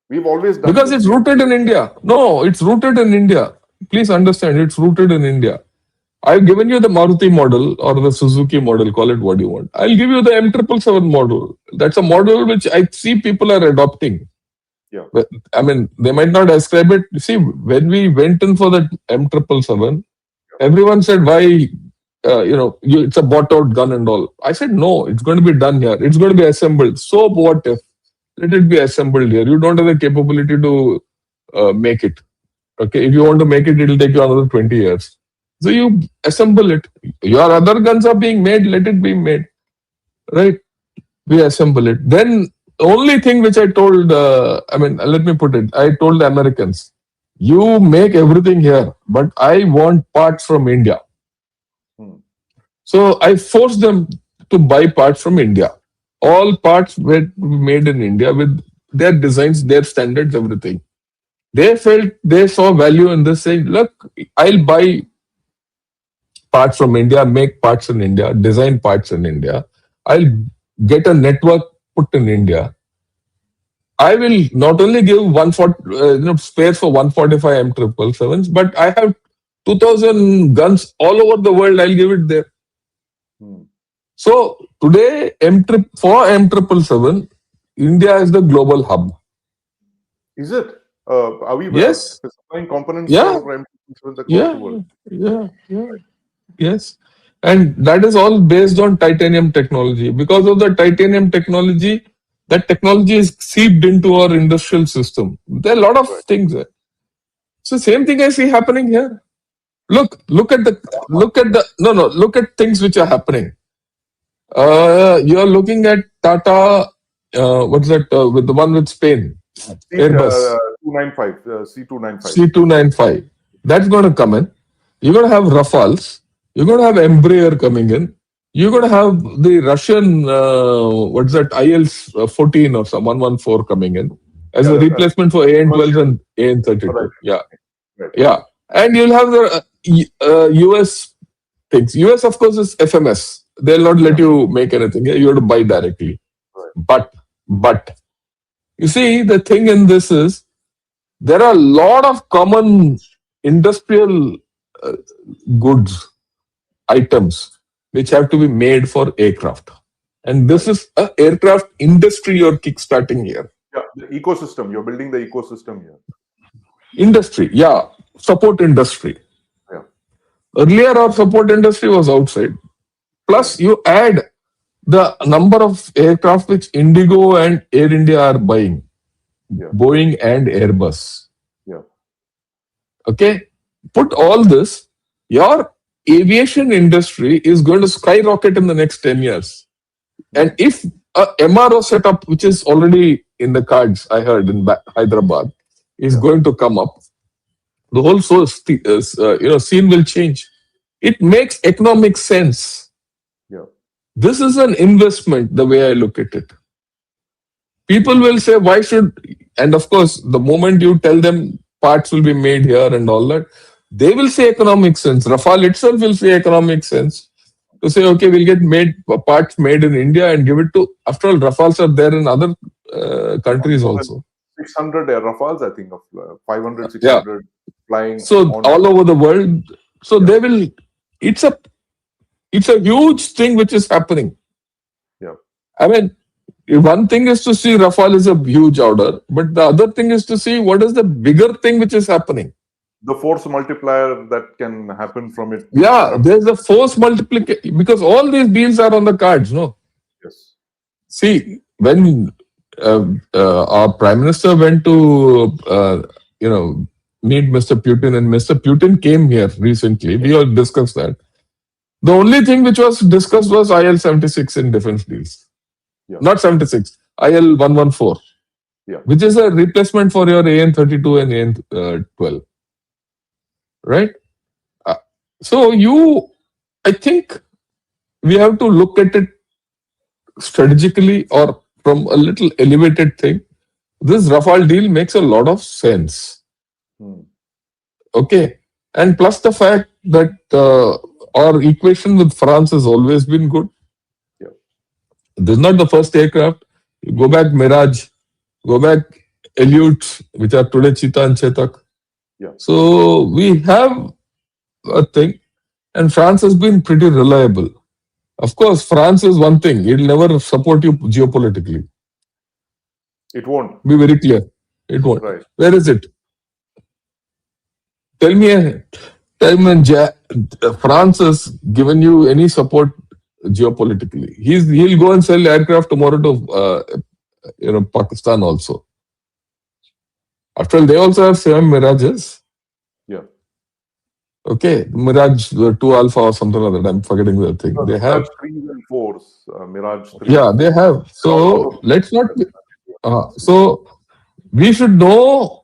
We've always done Because this. it's rooted in India. No, it's rooted in India. Please understand, it's rooted in India. I've given you the Maruti model or the Suzuki model, call it what you want. I'll give you the M777 model. That's a model which I see people are adopting. Yeah. I mean, they might not ascribe it. You see, when we went in for that M777, everyone said, why, it's a bought out gun and all. I said, no, it's going to be done here. It's going to be assembled. So what if? Let it be assembled here. You don't have the capability to make it. Okay, if you want to make it, it'll take you another 20 years. So you assemble it. Your other guns are being made, let it be made. Right? We assemble it. Then the only thing which I told, let me put it, I told the Americans, You make everything here, but I want parts from India. Hmm. So I forced them to buy parts from India. All parts were made in India with their designs, their standards, everything. They saw value in this, saying, look, I'll buy parts from India, make parts in India, design parts in India. I'll get a network put in India. I will not only give 140, spares for 145 M777s, but I have 2000 guns all over the world. I'll give it there. Hmm. So today, for M777, India is the global hub. Is it? Are we Yes. supplying components Yeah. for M777s across the Yeah. world? Yeah. Yeah. Yes. And that is all based on titanium technology. Because of the titanium technology, that technology is seeped into our industrial system. There are a lot of Right. things there. So same thing I see happening here. Look at things which are happening. You are looking at Tata, what's that, with the one with Spain, Airbus, 295, C295. C295. That's going to come in. You're going to have Rafales. You're going to have Embraer coming in. You're going to have the Russian, what's that, IL-14 or some 114 coming in as Yeah, a the replacement for AN-12 commercial. and AN-32. Right. Yeah, Right. yeah. And you'll have the US things. US, of course, is FMS. They'll not let Yeah. you make anything. You have to buy directly. Right. But you see, the thing in this is there are a lot of common industrial uh, goods, items, which have to be made for aircraft. And this Right. is an aircraft industry you're kickstarting here. Yeah. The ecosystem. You're building the ecosystem here. Industry, yeah, support industry. Yeah. Earlier, our support industry was outside. Plus, Right. you add the number of aircraft which Indigo and Air India are buying, Yeah. Boeing and Airbus. Yeah. Okay, put all this, your aviation industry is going to skyrocket in the next 10 years. And if a MRO setup, which is already in the cards, I heard in Hyderabad, is Yeah. going to come up, the whole scene will change. It makes economic sense. Yeah. This is an investment, the way I look at it. People will say, why should, and of course, the moment you tell them parts will be made here and all that, they will say economic sense. Rafale itself will say economic sense to say, okay, we'll get made parts made in India and give it to, after all, Rafales are there in other countries More than also. 600 air Rafales, I think, of 500, Yeah. 600 flying So on. all over the world, so Yeah. they will, it's a, it's a huge thing which is happening. Yeah. I mean, one thing is to see Rafale is a huge order, but the other thing is to see what is the bigger thing which is happening. The force multiplier that can happen from it. Yeah, there's a force multiplication because all these deals are on the cards. No, Yes. see when our prime minister went to meet Mr. Putin, and Mr. Putin came here recently. We all discussed that. The only thing which was discussed was IL-76 in defense deals. Yeah. Not 76, IL-114, Yeah. which is a replacement for your AN-32 and AN-12, right? So I think we have to look at it strategically or from a little elevated thing. This Rafale deal makes a lot of sense. Hmm. Okay. And plus the fact that our equation with France has always been good. Yeah. This is not the first aircraft. You go back Mirage, go back Elutes, which are today Cheetah and Chetak. Yeah. So we have a thing, and France has been pretty reliable. Of course, France is one thing; it'll never support you geopolitically. It won't. Be very clear, it won't. Right. Where is it? Tell me a time when France has given you any support geopolitically. He'll go and sell aircraft tomorrow to Pakistan also. After all, they also have 7 Mirages. Yeah. Okay, Mirage 2 Alpha or something like that. I'm forgetting the thing. They have. Mirage 3 and 4s. Mirage 3. Yeah, they have. So let's not. So we should know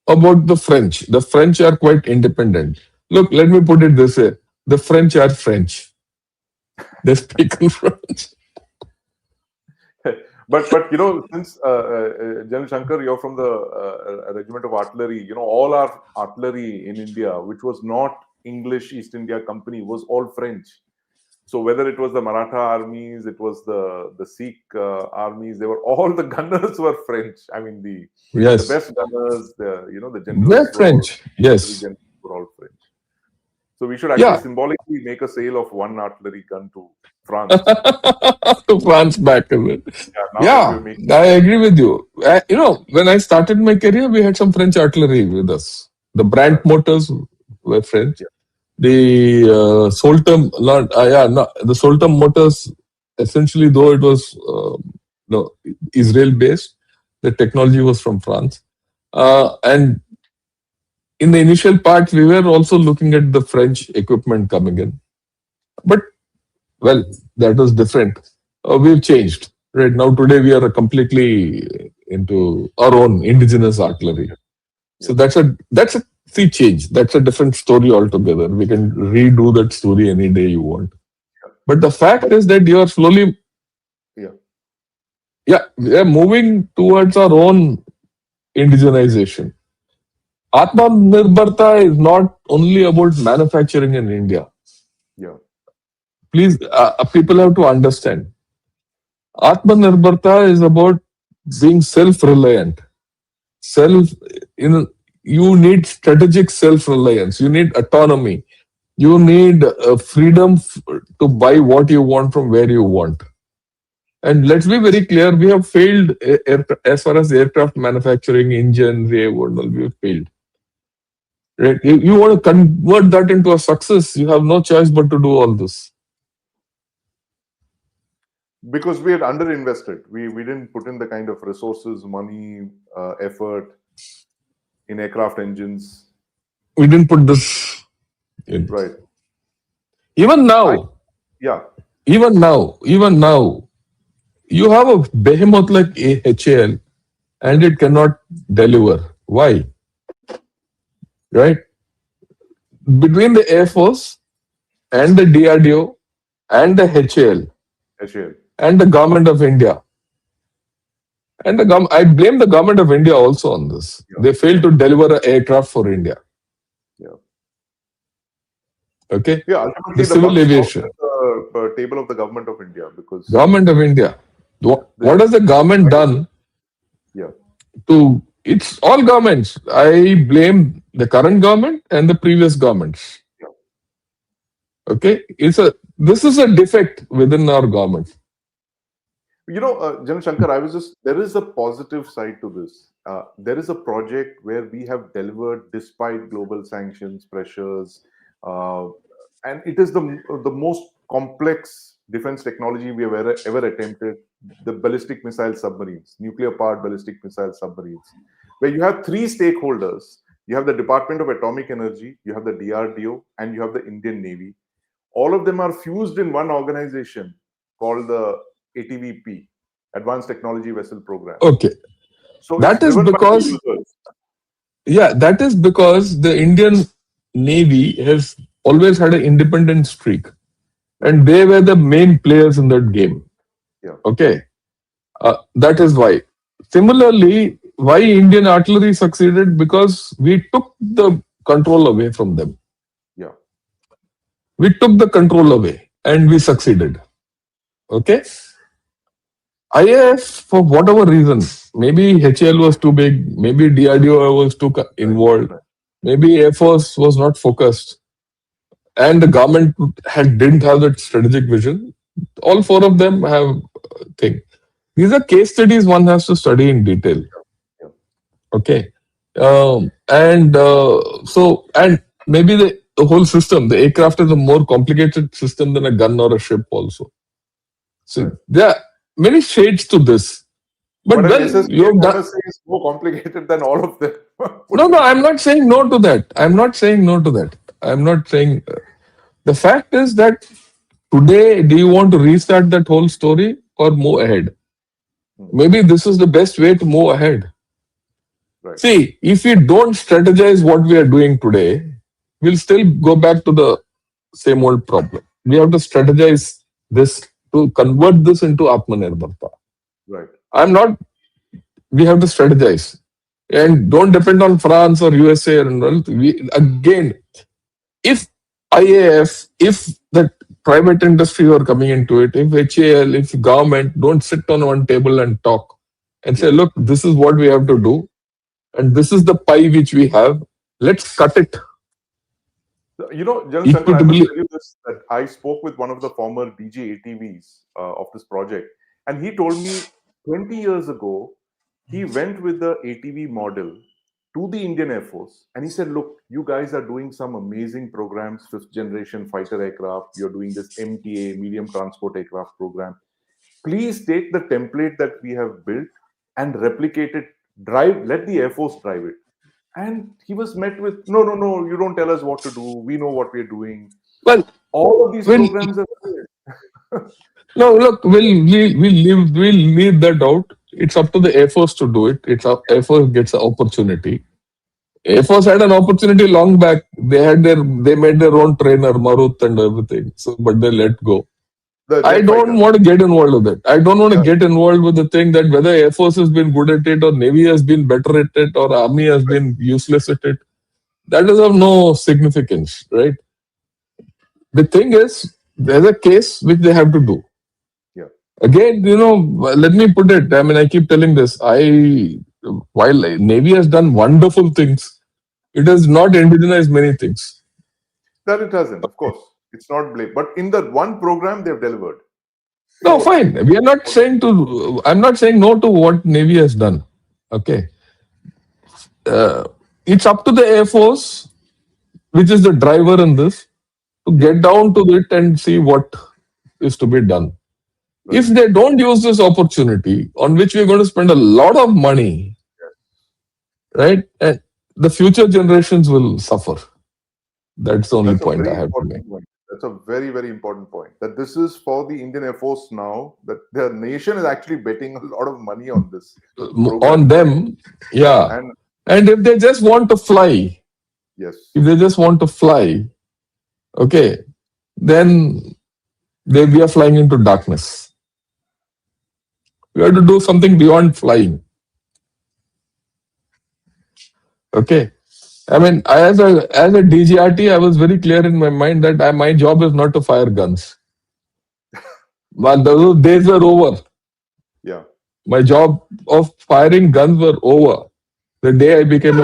about the French. The French are quite independent. Look, let me put it this way: the French are French. They speak in French. But since General Shankar, you're from the regiment of artillery. All our artillery in India, which was not English East India Company, was all French. So whether it was the Maratha armies, it was the Sikh armies, they were all the gunners were French. I mean the Yes, best gunners, the they're generals were all French. military Yes. generals were all French. So we should actually Yeah. symbolically make a sale of one artillery gun to France. To France back, is it? Yeah, now that Yeah, we're making I agree with you. When I started my career, we had some French artillery with us. The Brandt yeah, motors were French. yeah, The Soltem, not yeah, no, the Soltem motors. Essentially, though it was no Israel based, the technology was from France. And in the initial part, we were also looking at the French equipment coming in. But well, that was different. We've changed. Right now, today we are completely into our own indigenous artillery. So yeah. that's a sea change. That's a different story altogether. We can redo that story any day you want. But the fact But is that you are slowly, yeah, yeah, we are moving towards our own indigenization. Atmanirbharta is not only about manufacturing in India. yeah. Please, people have to understand. Atmanirbharta is about being self-reliant. Self, you know, you need strategic self-reliance. You need autonomy. You need freedom to buy what you want from where you want. And let's be very clear, we have failed as far as aircraft manufacturing, engines, we have failed. Right? You want to convert that into a success, you have no choice but to do all this. Because we had underinvested. We didn't put in the kind of resources, money, effort in aircraft engines. We didn't put this in. Right. Even I now, Yeah. even now, you have a behemoth like HAL and it cannot deliver. Why? Right? Between the Air Force and the DRDO and the HAL HAL. and the government of India, and I blame the government of India also on this. Yeah. They failed to deliver an aircraft for India. Yeah. Okay? Yeah. The Ultimately, the civil buck stops aviation, at the table of the government of India because government of India. they What just has the government find it. done Yeah. to, it's all governments. I blame the current government and the previous governments. Yeah. Okay? This is a defect within our government. General Shankar, there is a positive side to this. There is a project where we have delivered despite global sanctions, pressures, uh, and it is the most complex defense technology we have ever attempted. The ballistic missile submarines, nuclear powered ballistic missile submarines, where you have three stakeholders. You have the Department of Atomic Energy, you have the DRDO, and you have the Indian Navy. All of them are fused in one organization called the ATVP, Advanced Technology Vessel Program. Okay. So it's That is driven by two because, users. yeah, that is because the Indian Navy has always had an independent streak. And they were the main players in that game. Yeah, Okay. That is why. Similarly, why Indian artillery succeeded? Because we took the control away from them. yeah, We took the control away and we succeeded. Okay. IAF, for whatever reason, maybe HL was too big, maybe DRDO was too right, involved, right. maybe Air Force was not focused, and the government didn't have that strategic vision. All four of them have thing. These are case studies one has to study in detail. Yeah, Okay, and maybe the whole system, the aircraft is a more complicated system than a gun or a ship also. So right. there are many shades to this. But But an well, SSBS, you've I done. must say, is more complicated than all of them No, put no, together. I'm not saying no to that. I'm not saying no to that. I'm not saying. The fact is that today, do you want to restart that whole story or move ahead? Hmm. Maybe this is the best way to move ahead. Right. See, if we don't strategize what we are doing today, we'll still go back to the same old problem. We have to strategize this to convert this into Atmanirbharta. Right. I'm not, we have to strategize and don't depend on France or USA. And all. Again, if IAF, if the private industry are coming into it, if HAL, if government don't sit on one table and talk and say, Yes. look, this is what we have to do, and this is the pie which we have, let's cut it General Shankar, I must equitably. tell you this, that I spoke with one of the former DG ATVs of this project, and he told me 20 years ago, he went with the ATV model to the Indian Air Force, and he said, look, you guys are doing some amazing programs, fifth generation fighter aircraft, you're doing this MTA, medium transport aircraft program. Please take the template that we have built and replicate it, let the Air Force drive it. And he was met with, no, no, no, you don't tell us what to do. We know what we're doing. Well, All of these we'll, programs are failed. no, look, we'll leave that out. It's up to the Air Force to do it. It's up, Air Force gets an opportunity. Air Force had an opportunity long back. They made their own trainer, Marut and everything. So, but they let go. The I jet don't fighter. want to get involved with it. I don't want to Yeah, get involved with the thing that whether Air Force has been good at it or Navy has been better at it or Army has been useless at it. That is of no significance, right? The thing is, there's a case which they have to do. yeah. Again, let me put it. I mean, I keep telling this. While Navy has done wonderful things, it has not indigenized many things. That it hasn't, of course. It's not blame. But in the one program, they've delivered. No, So, fine. We are not saying to. I'm not saying no to what Navy has done. Okay, uh, it's up to the Air Force, which is the driver in this, to yeah, get down to it and see what is to be done. right. If they don't use this opportunity, on which we're going to spend a lot of money, right, and the future generations will suffer. That's the only That's a point I very have to make. important point. That's a very, very important point. That this is for the Indian Air Force now, that the nation is actually betting a lot of money on this program. On them, yeah. And And if they just want to fly, yes, if they just want to fly, okay, then we are flying into darkness. We have to do something beyond flying. Okay. I mean, as a DGRT, I was very clear in my mind that my job is not to fire guns. But those days were over. yeah. My job of firing guns were over. The day I became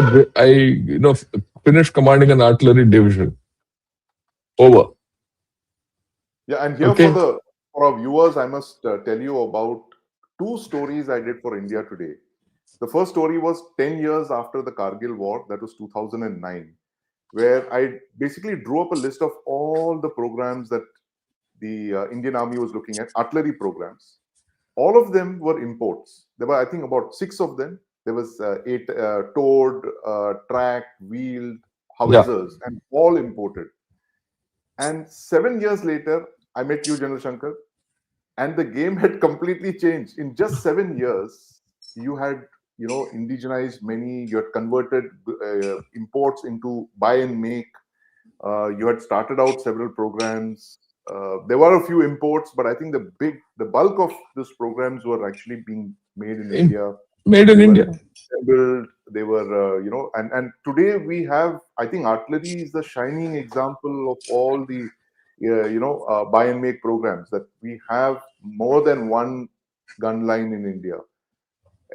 finished commanding an artillery division. Over. Yeah, and here Okay. for our viewers, I must tell you about two stories I did for India Today. The first story was 10 years after the Kargil War, that was 2009, where I basically drew up a list of all the programs that the Indian Army was looking at, artillery programs. All of them were imports. There were, I think, about six of them. There was eight towed, tracked, wheeled, Yeah. howitzers, and all imported. And 7 years later, I met you, General Shankar, and the game had completely changed. In just 7 years, you had indigenized many. You had converted imports into buy and make. You had started out several programs. There were a few imports, but I think the bulk of these programs were actually being made in In, India. made in They were India. assembled. They were, and today we have. I think artillery is the shining example of all the, buy and make programs, that we have more than one gun line in India.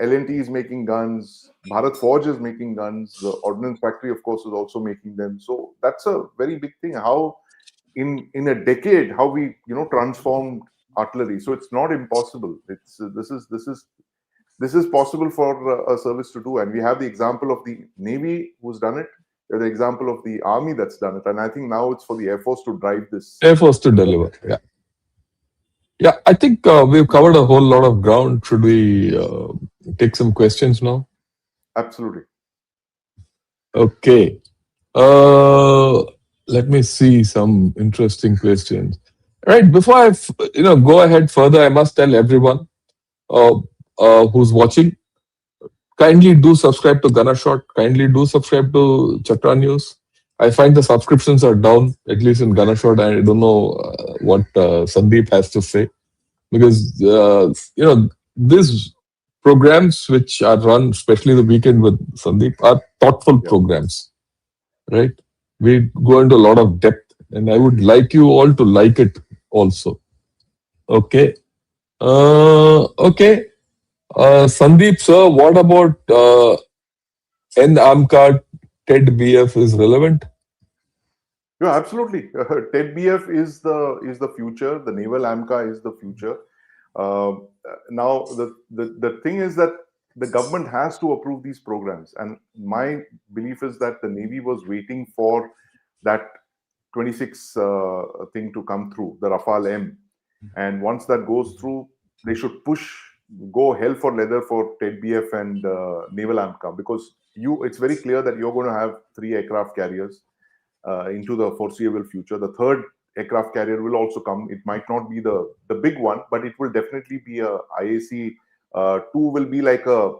L&T is making guns. Bharat Forge is making guns. The Ordnance Factory, of course, is also making them. So that's a very big thing. How in a decade, how we transformed artillery. So it's not impossible. It's this is possible for a service to do, and we have the example of the Navy who's done it. We have the example of the Army that's done it, and I think now it's for the Air Force to drive this. Air Force to deliver. Yeah. Yeah. I think we've covered a whole lot of ground. Should we take some questions now? Absolutely. Okay. Let me see some interesting questions. Right. Before go ahead further, I must tell everyone uh, who's watching, Kindly do subscribe to Ganashot. Kindly do subscribe to Chakra News. I find the subscriptions are down, at least in Ganashot. I don't know what Sandeep has to say because these programs which are run, especially the weekend with Sandeep, are thoughtful Yeah. programs, right? We go into a lot of depth, and I would like you all to like it also. Okay. Okay. Sandeep, sir, what about NAMCA TED BF is relevant? Yeah, absolutely. TED-BF is the future. The naval AMCA is the future. Now, the thing is that the government has to approve these programs, and my belief is that the Navy was waiting for that 26 thing to come through, the Rafale M, and once that goes through, they should go hell for leather for TED-BF and naval AMCA, because it's very clear that you're going to have three aircraft carriers into the foreseeable future. The third aircraft carrier will also come. It might not be the big one, but it will definitely be a IAC. Two will be like a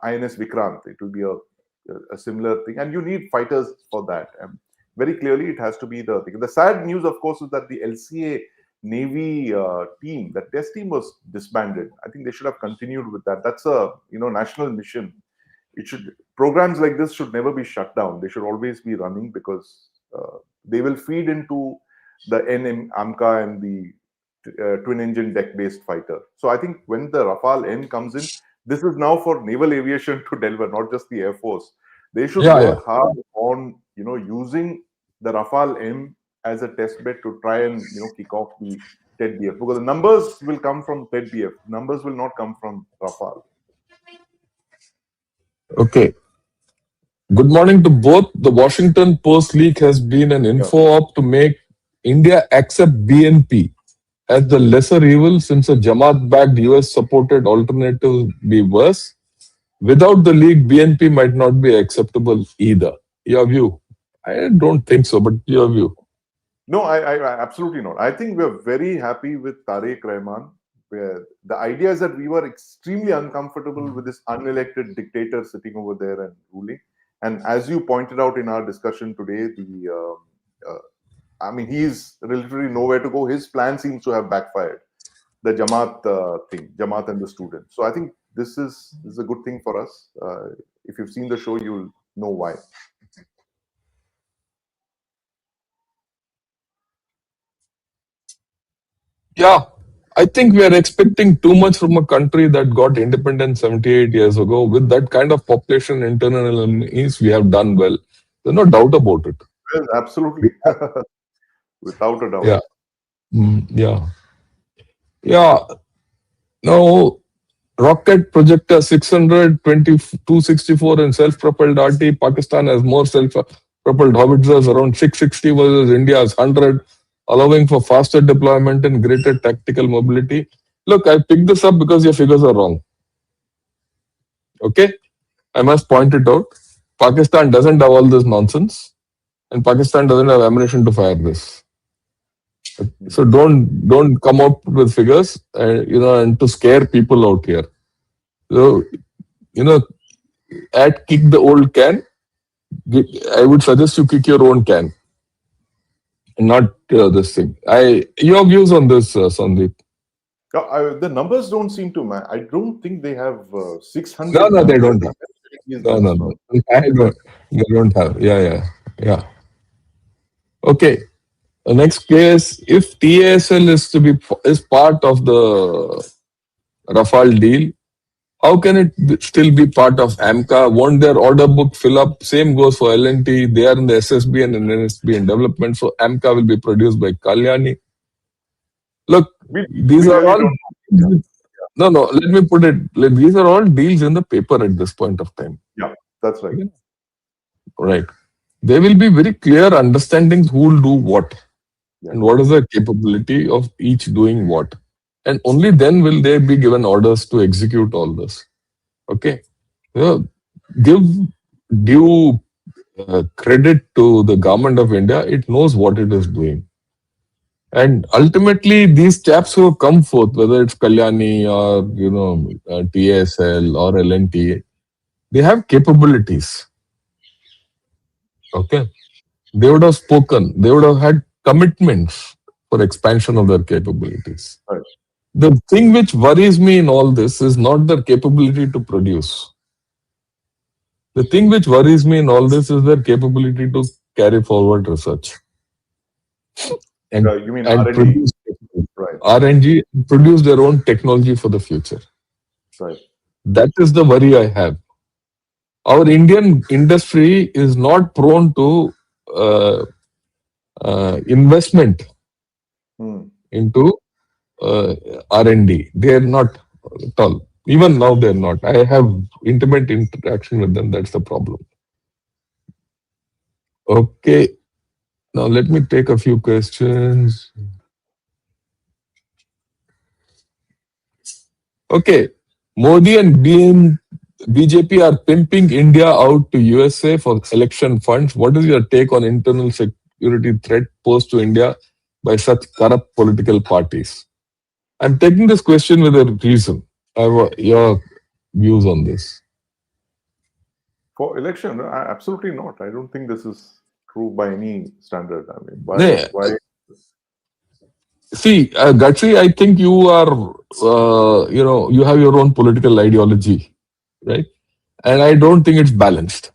INS Vikrant. It will be a similar thing, and you need fighters for that. And very clearly, it has to be the thing. The sad news, of course, is that the LCA Navy team, that test team, was disbanded. I think they should have continued with that. That's a national mission. It should Programs like this should never be shut down. They should always be running, because they will feed into the NM AMCA and the twin engine deck based fighter. So I think when the Rafale N comes in, this is now for naval aviation to deliver, not just the Air Force. They should Yeah, yeah. work hard on using the Rafale M as a test bed to try and kick off the TED BF, because the numbers will come from TED BF. Numbers will not come from Rafale. Okay. Good morning to both. The Washington Post leak has been an Yeah. info op to make India accept BNP as the lesser evil since a Jamaat backed US supported alternative be worse. Without the leak, BNP might not be acceptable either. Your view? I don't think so, but your view. No, I absolutely not. I think we're very happy with Tariq Rahman. Where the idea is that we were extremely uncomfortable with this unelected dictator sitting over there and ruling. And as you pointed out in our discussion today, I mean, he's literally nowhere to go. His plan seems to have backfired. The Jamaat thing, Jamaat and the students. So I think this is a good thing for us. If you've seen the show, you'll know why. Yeah, I think we are expecting too much from a country that got independent 78 years ago. With that kind of population internal enemies, we have done well. There's no doubt about it. Well, absolutely, without a doubt. Yeah. Yeah. Yeah. Now, rocket projector 600, 264 and self-propelled RT. Pakistan has more self-propelled howitzers, around 660 versus India's 100, allowing for faster deployment and greater tactical mobility. Look, I picked this up because your figures are wrong. Okay? I must point it out. Pakistan doesn't have all this nonsense, and Pakistan doesn't have ammunition to fire this. So don't come up with figures, and to scare people out here. So, you know, at kick the old can, I would suggest you kick your own can, and not this thing. Your views on this, Sandeep? The numbers don't seem to match. I don't think they have No, 600 no, they guns. I don't think have. is No, no, guns no. from. I don't, they don't have. Yeah, yeah, yeah. Okay. The next case, if TASL is part of the Rafale deal, how can it still be part of AMCA? Won't their order book fill up? Same goes for L&T. They are in the SSB and NSB in development, so AMCA will be produced by Kalyani. Look, We these are really all. don't know. No, no. Let me put it. These are all deals in the paper at this point of time. Yeah, that's right. Right. There will be very clear understandings who will do what and what is the capability of each doing what. And only then will they be given orders to execute all this. Okay. Give due credit to the government of India. It knows what it is doing. And ultimately, these chaps who have come forth, whether it's Kalyani or TSL or L&T, They have capabilities. Okay. They would have spoken. They would have had commitments for expansion of their capabilities. Right. The thing which worries me in all this is not their capability to produce. The thing which worries me in all this is their capability to carry forward research and You mean and R&D? produce Right. R&D, produce their own technology for the future. Right. That is the worry I have. Our Indian industry is not prone to uh, investment Hmm. into uh, R&D. They are not at all. Even now, they are not. I have intimate interaction with them. That's the problem. Okay. Now, let me take a few questions. Okay. Modi and BJP are pimping India out to USA for election funds. What is your take on internal security threat posed to India by such corrupt political parties? I'm taking this question with a reason. I want your views on this. For election, absolutely not. I don't think this is true by any standard. I mean, why? Yeah. Why? See, Gatsi, I think you are, you have your own political ideology, right? And I don't think it's balanced.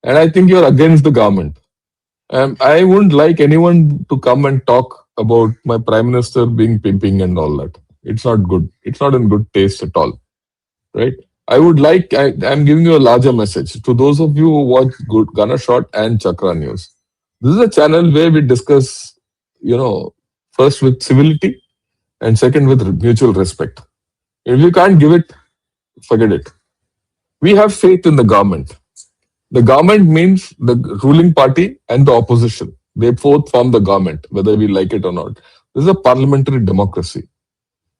And I think you're against the government. I wouldn't like anyone to come and talk about my prime minister being pimping and all that. It's not good. It's not in good taste at all, right? I'm giving you a larger message to those of you who watch Good Gunner Shot and Chakra News. This is a channel where we discuss, first with civility and second with mutual respect. If you can't give it, forget it. We have faith in the government. The government means the ruling party and the opposition. They both form the government, whether we like it or not. This is a parliamentary democracy.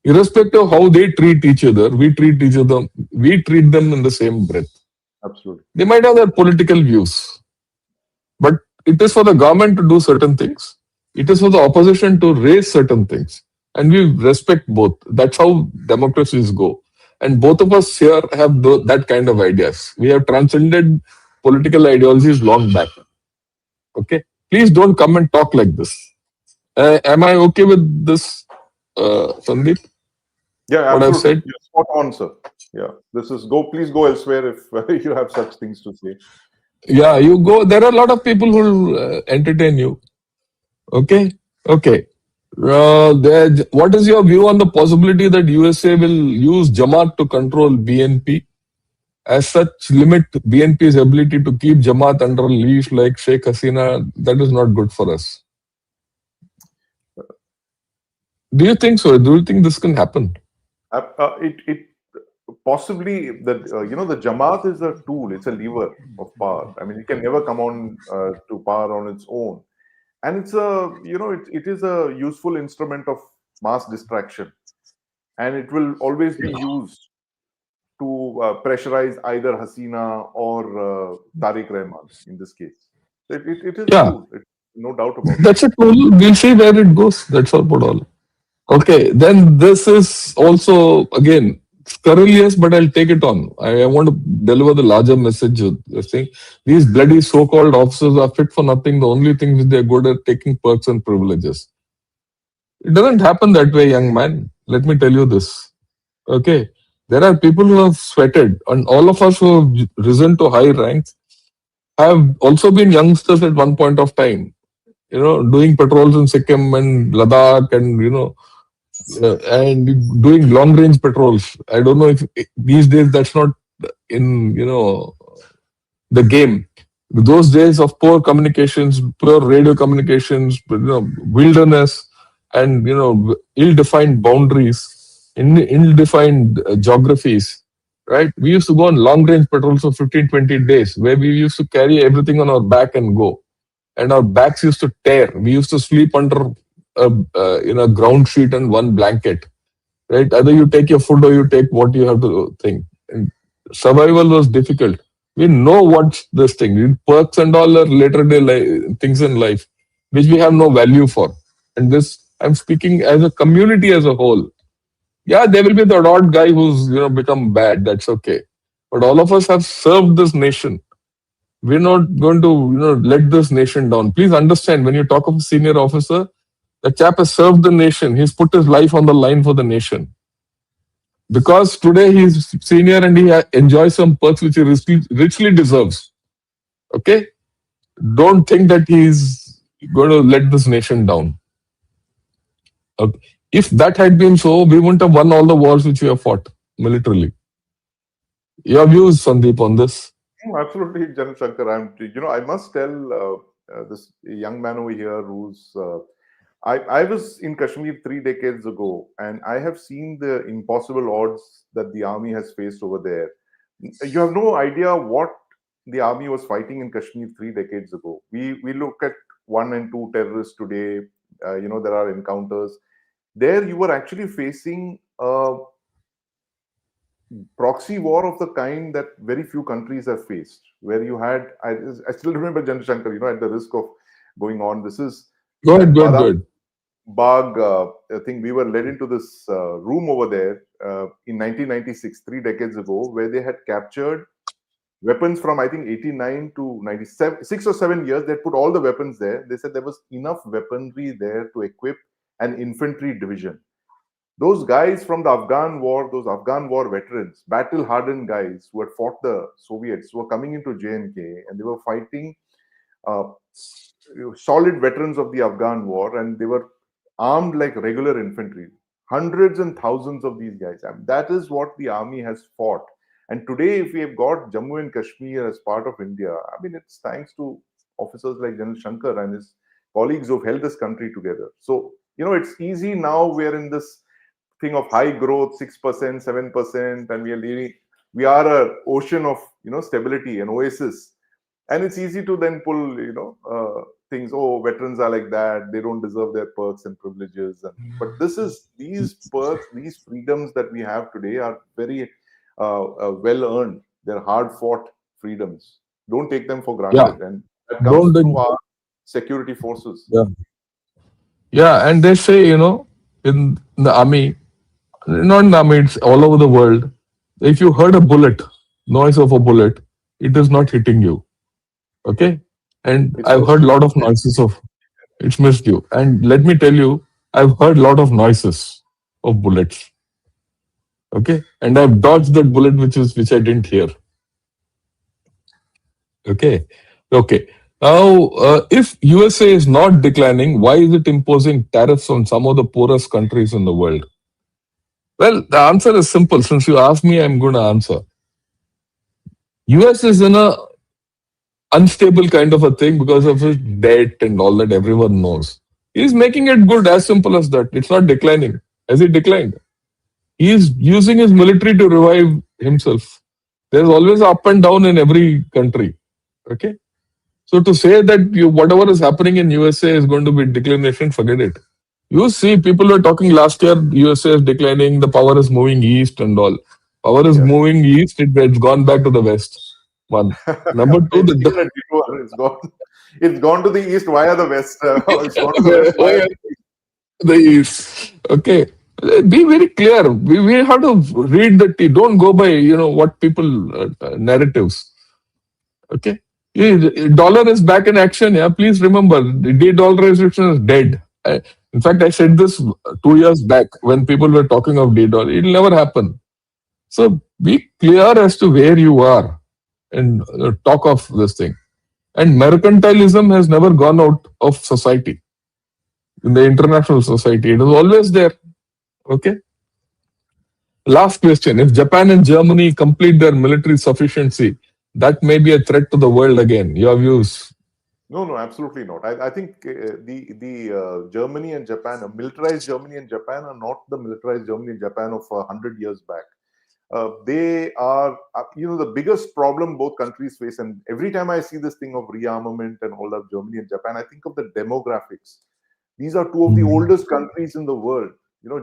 Irrespective of how they treat each other, we treat them in the same breath. Absolutely. They might have their political views, but it is for the government to do certain things. It is for the opposition to raise certain things. And we respect both. That's how democracies go. And both of us here have that kind of ideas. We have transcended political ideologies long back. Okay? Please don't come and talk like this. Am I okay with this, Sandeep? Yeah, What I've absolutely. said? You're spot on, sir. Yeah, this is go. Please go elsewhere if you have such things to say. Yeah, you go. There are a lot of people who will entertain you. Okay? Okay. What is your view on the possibility that USA will use Jamaat to control BNP? As such, limit BNP's ability to keep Jamaat under a leash like Sheikh Hasina. That is not good for us. Do you think so? Do you think this can happen? It possibly that the Jamaat is a tool. It's a lever of power. I mean, it can never come on to power on its own, and it's a it is a useful instrument of mass distraction, and it will always be used to pressurize either Hasina or Tariq Rahman in this case. It is a Yeah, tool, no doubt about it. that's a tool. We'll see where it goes. That's all about all. Okay, then this is also again scurrilous, but I'll take it on. I want to deliver the larger message of this thing. These bloody so-called officers are fit for nothing. The only thing is they're good at taking perks and privileges. It doesn't happen that way, young man. Let me tell you this. Okay, there are people who have sweated, and all of us who have risen to high ranks have also been youngsters at one point of time. Doing patrols in Sikkim and Ladakh, and and doing long range patrols. I don't know if these days that's not in the game. Those days of poor communications, poor radio communications, wilderness, and ill-defined boundaries, ill-defined geographies. Right? We used to go on long-range patrols for 15, 20 days, where we used to carry everything on our back and go, and our backs used to tear. We used to sleep under a ground sheet and one blanket. Right? Either you take your food or you take what you have to think. And survival was difficult. We know what's this thing. Perks and all are later day things in life, which we have no value for. And this, I'm speaking as a community as a whole. Yeah, there will be the odd guy who's become bad. That's okay. but all of us have served this nation. We're not going to, let this nation down. Please understand, when you talk of a senior officer, the chap has served the nation. He's put his life on the line for the nation. Because today he's senior and he enjoys some perks which he richly deserves. Okay? Don't think that he's going to let this nation down. Okay? If that had been so, we wouldn't have won all the wars which we have fought militarily. Your views, Sandeep, on this? Absolutely, Jan Shankar. I must tell this young man over here who's. I was in Kashmir 3 decades ago, and I have seen the impossible odds that the army has faced over there. You have no idea what the army was fighting in Kashmir 3 decades ago. We look at one and two terrorists today. There are encounters. There, you were actually facing a proxy war of the kind that very few countries have faced. Where you had, I still remember Jan Shankar. At the risk of going on, this is Go ahead, at go ahead, go Badam ahead. Bagh. I think we were led into this room over there in 1996, 3 decades ago, where they had captured weapons from, I think, 89 to 97, 6 or 7 years. They put all the weapons there. They said there was enough weaponry there to equip an infantry division. Those guys from the Afghan war, those Afghan war veterans, battle hardened guys who had fought the Soviets, were coming into JNK, and they were fighting uh, solid veterans of the Afghan war, and they were armed like regular infantry. Hundreds and thousands of these guys. And that is what the army has fought. And today, if we have got Jammu and Kashmir as part of India, I mean, it's thanks to officers like General Shankar and his colleagues who've held this country together. So, it's easy now. We're in this thing of high growth, 6%, 7%, and we are a ocean of, stability, an oasis. And it's easy to then pull, things. Oh, veterans are like that, they don't deserve their perks and privileges. But these perks, these freedoms that we have today are very well earned. They're hard fought freedoms. Don't take them for Yeah, granted, and that comes don't. through our security forces. Yeah. Yeah, and they say, in the army, not in the army, it's all over the world. If you heard a bullet, noise of a bullet, it is not hitting you. Okay? And It's I've missed heard a you. lot of noises of it's missed you. And let me tell you, I've heard a lot of noises of bullets. Okay? And I've dodged that bullet which I didn't hear. Okay. Okay. Now, if USA is not declining, why is it imposing tariffs on some of the poorest countries in the world? Well, the answer is simple. Since you asked me, I'm going to answer. US is in a unstable kind of a thing because of his debt and all that everyone knows. He's making it good, as simple as that. It's not declining. Has it declined? He is using his military to revive himself. There's always up and down in every country. Okay. So to say that whatever is happening in USA is going to be declination, forget it. You see, people were talking last year, USA is declining, the power is moving east and all. Power is Yes. moving east, it's gone back to the west. One. Number two, It's taken a detour. It's gone. It's gone to the east via the west. It's gone to the west via the east. Okay. Be very clear. We have to read the tea. Don't go by, what people narratives. Okay. Dollar is back in action. Yeah. Please remember, the de-dollarization is dead. In fact, I said this 2 years back when people were talking of de-dollar. It'll never happen. So be clear as to where you are and talk of this thing. And mercantilism has never gone out of society, in the international society. It is always there. Okay. Last question. If Japan and Germany complete their military sufficiency, that may be a threat to the world again. Your views? No, no, absolutely not. I think the Germany and Japan, militarized Germany and Japan, are not the militarized Germany and Japan of 100 years back. They are, the biggest problem both countries face. And every time I see this thing of rearmament and all of Germany and Japan, I think of the demographics. These are two of the Mhm. oldest countries in the world.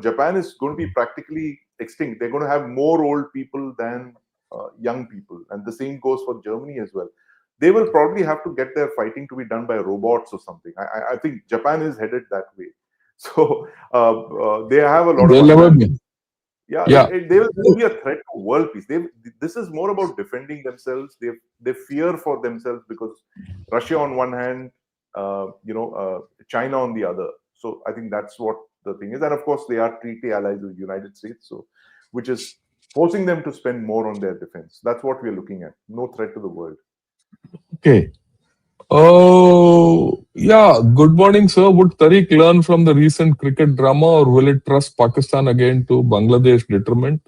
Japan is going to be practically extinct. They're going to have more old people than young people. And the same goes for Germany as well. They will probably have to get their fighting to be done by robots or something. I think Japan is headed that way. So they have a lot of They'll never advantage. be. Yeah, Yeah. they will never be a threat to world peace. This is more about defending themselves. They fear for themselves because Russia on one hand, China on the other. So I think that's what the thing is, and of course they are treaty allies with the United States, so which is forcing them to spend more on their defense. That's what we're looking at. No threat to the world. Okay. Oh, yeah. Good morning, sir. Would Tariq learn from the recent cricket drama or will it trust Pakistan again to Bangladesh detriment?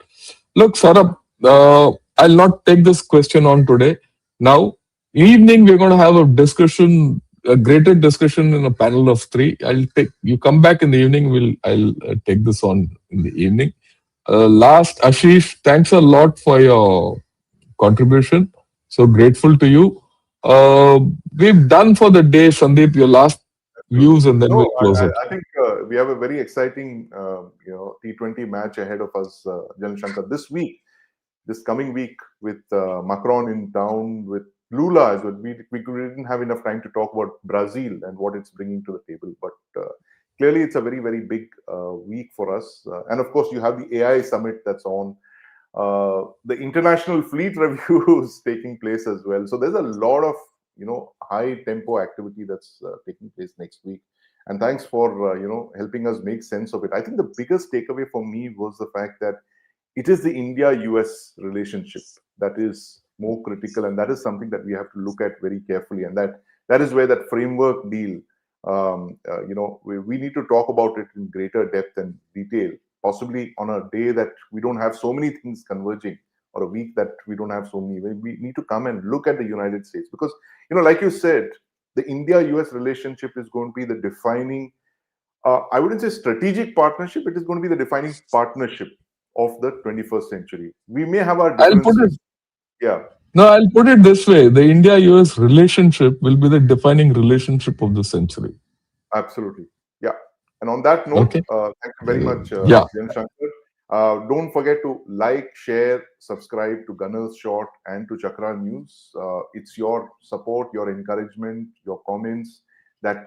Look, Saurabh, I'll not take this question on today. Now, evening, we're going to have a discussion, a greater discussion in a panel of three. I'll take, you come back in the evening, I'll take this on in the evening. Last, Ashish, thanks a lot for your contribution. So grateful to you. We've done for the day, Sandeep, your last views, Absolutely. and then No, we'll close it. I think we have a very exciting, T20 match ahead of us, Jan Shankar, this week, this coming week with Macron in town, with Lula as well. We didn't have enough time to talk about Brazil and what it's bringing to the table, but clearly it's a very, very big week for us. And of course, you have the AI summit that's on. The international fleet review is taking place as well. So there's a lot of high tempo activity that's taking place next week. And thanks for helping us make sense of it. I think the biggest takeaway for me was the fact that it is the India-US relationship that is more critical, and that is something that we have to look at very carefully. And that is where that framework deal, we need to talk about it in greater depth and detail, possibly on a day that we don't have so many things converging, or a week that we don't have so many. We need to come and look at the United States because, like you said, the India-US relationship is going to be the defining. I wouldn't say strategic partnership. It is going to be the defining partnership of the 21st century. We may have our I'll put it differences. Yeah, No, I'll put it this way. The India-US relationship will be the defining relationship of the century. absolutely. Yeah. And on that note, Okay? thank you very much, Yeah. Jen Shankar. Don't forget to like, share, subscribe to Gunner's Shot and to Chakra News. It's your support, your encouragement, your comments that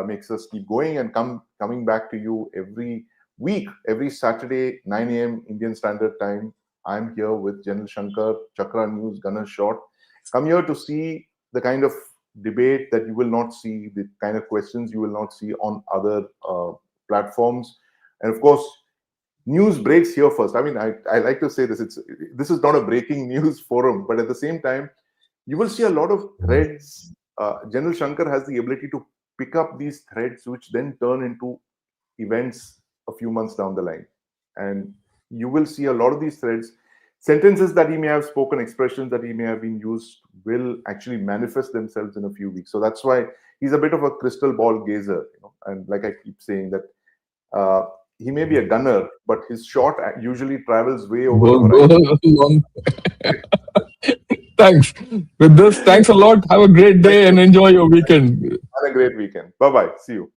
makes us keep going and coming back to you every week, every Saturday, 9 a.m. Indian Standard Time. I'm here with General Shankar, Chakra News, Gunner's Shot. Come here to see the kind of debate that you will not see, the kind of questions you will not see on other platforms. And of course, news breaks here first. I mean, I like to say this is not a breaking news forum, but at the same time, you will see a lot of threads. General Shankar has the ability to pick up these threads, which then turn into events a few months down the line. And you will see a lot of these threads, sentences that he may have spoken, expressions that he may have been used, will actually manifest themselves in a few weeks. So that's why he's a bit of a crystal ball gazer. And like I keep saying that. He may be a gunner, but his shot usually travels way over the Go horizon. along. Thanks. With this, thanks a lot. Have a great Thank day and you. enjoy your weekend. Have a great weekend. Bye bye. See you.